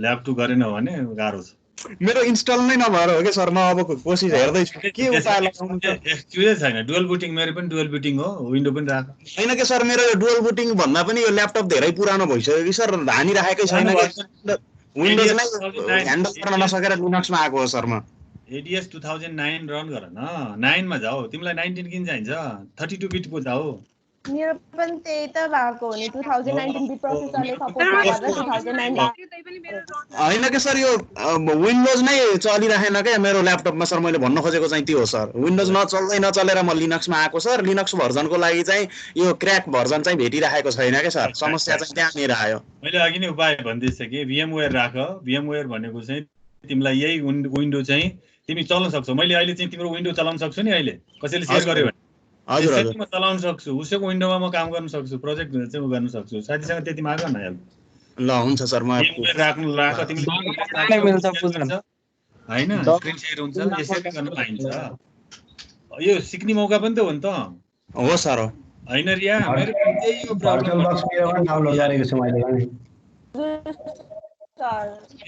ल्याब 2 गरेन भने गाह्रो छ मेरो इन्स्टल नै नभएर हो के सर म अब कोसिस हेर्दै छु के उपाय लगाउनु एक्सक्युज छैन डुअल बुटिङ मेरो पनि डुअल बुटिङ हो विन्डो पनि राख हैन के सर मेरो यो डुअल बुटिङ भन्दा पनि यो ल्यापटप धेरै पुरानो भइसक्यो कि सर हानि राखेकै छैन विन्डोज नै ह्यान्डल गर्न नसकेर लिनक्समा आएको हो सर म एडीएस 2009 रन गर न 9 मा जाऊ तिमीलाई 19 किन चाहिन्छ 32 बिट पो जाऊ मेरो पनि त्यही त भएको हो नि 2019 बिट प्रोसेसरले सपोर्ट गर्दा 2009 हैन के सर यो विन्डोज नै चलिरहेन के मेरो ल्यापटपमा सर मैले भन्न खोजेको चाहिँ त्यो हो सर विन्डोज नचलेर म लिनक्समा आएको सर लिनक्स भर्जनको लागि चाहिँ यो क्र्याक भर्जन चाहिँ भेटिरहेको छैन के सर समस्या चाहिँ त्यहाँनिर आयो मैले अघि नै उपाय भन्दैछ कि VMware राख VMware भनेको चाहिँ तिमीलाई यही विन्डो चाहिँ तिमी चलाउन सक्छौ मैले अहिले चाहिँ तिम्रो विन्डो चलाउन सक्छु नि अहिले कसैले शेयर गर्यो भने हजुर हजुर म चलाउन सक्छु उसैको विन्डोमा म काम गर्न सक्छु प्रोजेक्ट चाहिँ गर्न सक्छु साथीसँग त्यति माग न यार ल हुन्छ सर म राख्नु राख तिमीले मिल्छ बुझ्न हैन स्क्रिन शेयर हुन्छ यसरी गर्न पाइन्छ यो सिक्ने मौका पनि त हो नि त हो सर हैन रिया मेरो त्यही यो भर्चुअल बक्स मेरोमा डाउनलोड गरेको छु मैले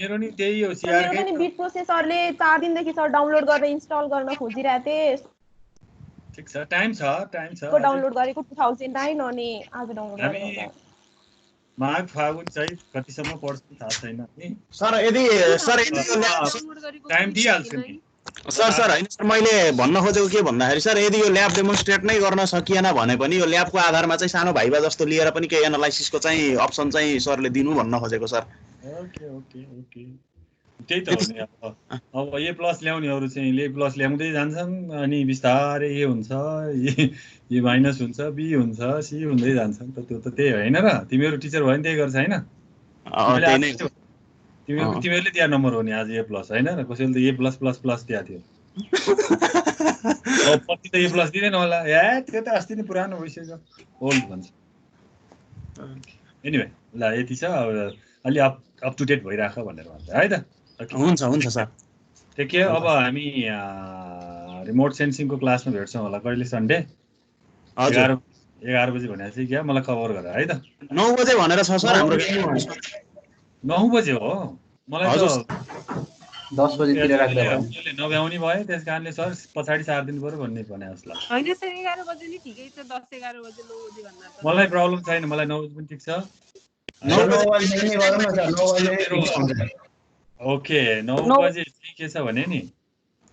मेरो नि त्यही हो सीआर के पनि बिट प्रोसेसरले 4 दिनदेखि सर डाउनलोड गरेर इन्स्टल गर्न खोजिरहेथे ठीक छ टाइम छ को डाउनलोड गरेको 2009 अनि आज डाउनलोड गरेको माघ फागुन चाहिँ कतिसम्म पर्छ थाहा छैन नि सर यदि टाइम दिइहाल्छु नि सर हैन सर मैले भन्न खोजेको के भन्दाखेरि सर यदि यो ल्याब डेमोन्स्ट्रेट नै गर्न सकिएन भने पनि यो ल्याबको आधारमा चाहिँ सानो भाइबा जस्तो लिएर पनि केही एनालाइसिसको चाहिँ अप्सन चाहिँ सरले दिनु भन्न खोजेको सर ओके त्यही त हो नि अब A+ ल्याउनेहरू चाहिँ A+ ल्याउँदै जान्छन् अनि बिस्तारै ए हुन्छ ए माइनस हुन्छ बी हुन्छ सी हुँदै जान्छन् त त्यो त त्यही होइन र तिमीहरू टिचर भयो नि त्यही गर्छ हैन तिमीहरूले दिया नम्बर हो नि आज A+ हैन र कसैले त A+++ दिया थियो अब पछि त A+ दिदैन होला त्यो त अस्ति नै पुरानो भइसक्यो ओल्ड भन्छ एनीवे ल यति छ अलि अप टु डेट भइराख भनेर भन्छ है त हुन्छ सर ठिकै अब हामी रिमोट सेन्सिङको क्लासमा भेट्छौँ होला कहिले सन्डे 11 बजे भनेपछि क्या मलाई खबर गर है त 9 बजे भनेर छ सर हाम्रो 9 बजे हो मलाई त 10 बजेतिर राख्दा नभ्याउने भयो त्यसकारणले सर पछाडी सार दिन पर्यो भन्ने भने जस्तो लाग्छ हैन सर 11 बजे नि ठिकै छ 10 11 बजे 9 बजे भन्दा त मलाई प्रब्लम छैन मलाई 9 बजे पनि ठीक छ 9 बजे नै गरौँ न सर 9 बजे ओके 9 बजे के छ भने नि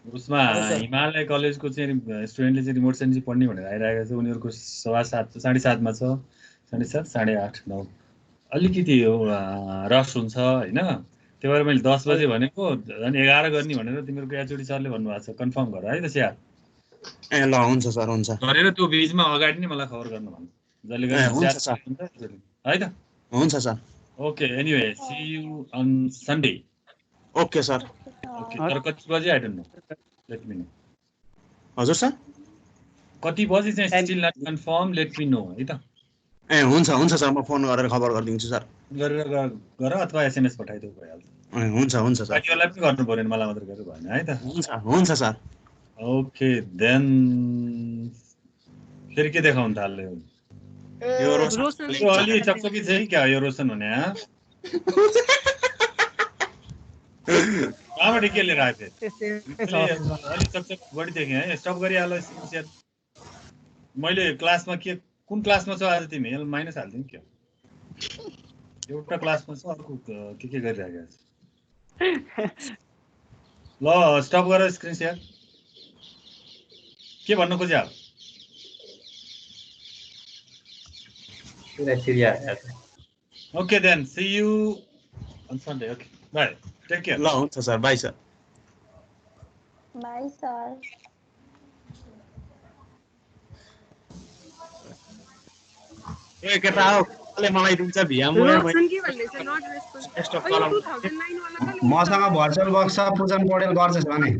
उसमा हिमालय कलेजको चाहिँ स्टुडेन्टले चाहिँ रिमोट सेन्सिङ पढ्ने भनेर आइरहेको छ उनीहरूको 7:15 7:30 मा छ 7:30 8:30 9 अलिकति रस हुन्छ हैन त्यही भएर मैले 10 बजे भनेको अनि 11 गर्ने भनेर तिमीहरूको एचओडी सरले भन्नुभएको छ कन्फर्म गर है त स्यार ए ल हुन्छ सर हुन्छ गरेर त्यो बीचमा अगाडि नै मलाई खबर गर्नु भन्नु जसले गर्दा है त हुन्छ sir Okay, anyway, see you on Sunday. Okay, sir. Okay, तर कति बजे I don't know. Let me know. हजुर सर कति बजे चाहिँ still not confirm, let me know है त. ए हुन्छ सर म फोन गरेर खबर गरिदिन्छु सर गरेर गर अथवा एसएमएस पठाइदेऊ भइहाल्छ. हुन्छ सर साथीहरूलाई पनि गर्नु पर्यो मलाई मात्र गरेर भएन है त. हुन्छ सर ओके देन फेरि के देखाउन थाल्यो यो रोशन अलि चकचकी चाहिँ क्या यो रोशन हुने कहाँबाट के लिएर आएको थिएँ अलि चकचक बढी देखेँ है. स्टप गरिहाल सिन्सियर. मैले क्लासमा के कुन क्लासमा छ आज तिमी माइनस हाल्दिनु क्या एउटा क्लासमा छ अर्को के गरिरहेको छ. ल स्टप गर स्क्रिन सेयर. के भन्नु खोज्या okay then see you on Sunday. Okay bye take care. ल हुन्छ sir bye sir. Bye sir. ए केटा हो कसले मलाई दिन्छ भिएम रोशन के भन्दै छ नट रेस्पोन्स. अहिले 2009 वाला कले मसँग भर्चुअल बक्स छ पूजन पौडेल गर्छस् भने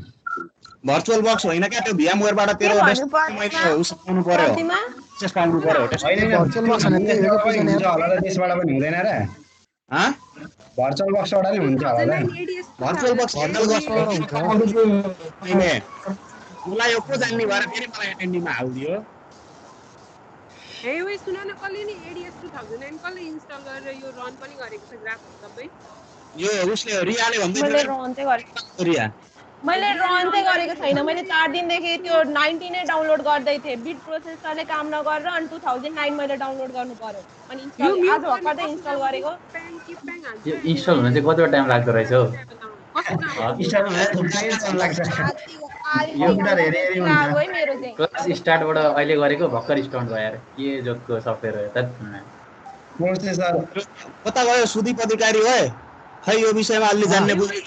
भर्चुअल बक्स होइन क्या त्यो भिएम वेयरबाट तेरो मैले उस पाउनु पर्यो एक्सेस पाउनु पर्यो भर्चुअल बक्स भने हुन्छ होला र त्यसबाट पनि हुँदैन र ह भर्चुअल बक्सबाट नि हुन्छ होला. भर्चुअल बक्स ह्यान्डल गर्छु मैले मलाई यो को जान्ने भएर फेरि मलाई एटेन्डिङमा हाल्दियो. हे वे सुन न कले नि एडीएस 2009 कले इन्स्टल गरेर यो रन पनि गरेको छ ग्राफ सबै. यो उसले रियाले भन्दै मैले रन चाहिँ गरेको रिया मैले रन चाहिँ गरेको छैन. मैले 4 दिनदेखि त्यो 90 नै डाउनलोड गर्दै थिएँ. बिट प्रोसेसरले काम नगरेर अनि 2009 मैले डाउनलोड गर्नु पर्यो अनि इन्स्टल आज भर्खरै इन्स्टल गरेको. यो इन्स्टल हुन चाहिँ कति टाइम लाग्दो रहेछ हौ. इन्स्टल हुन टाइम लाग्छ. यो उनीहरु हेरि मेरो चाहिँ क्लास स्टार्टबाट अहिले गरेको भर्खर स्टार्ट भयो यार. के जोकको सफ्टवेयर हो त प्रोसेसर कता गयो सुदीप अधिकारी हो खै यो विषयमा अलि जान्ने बुझ्ने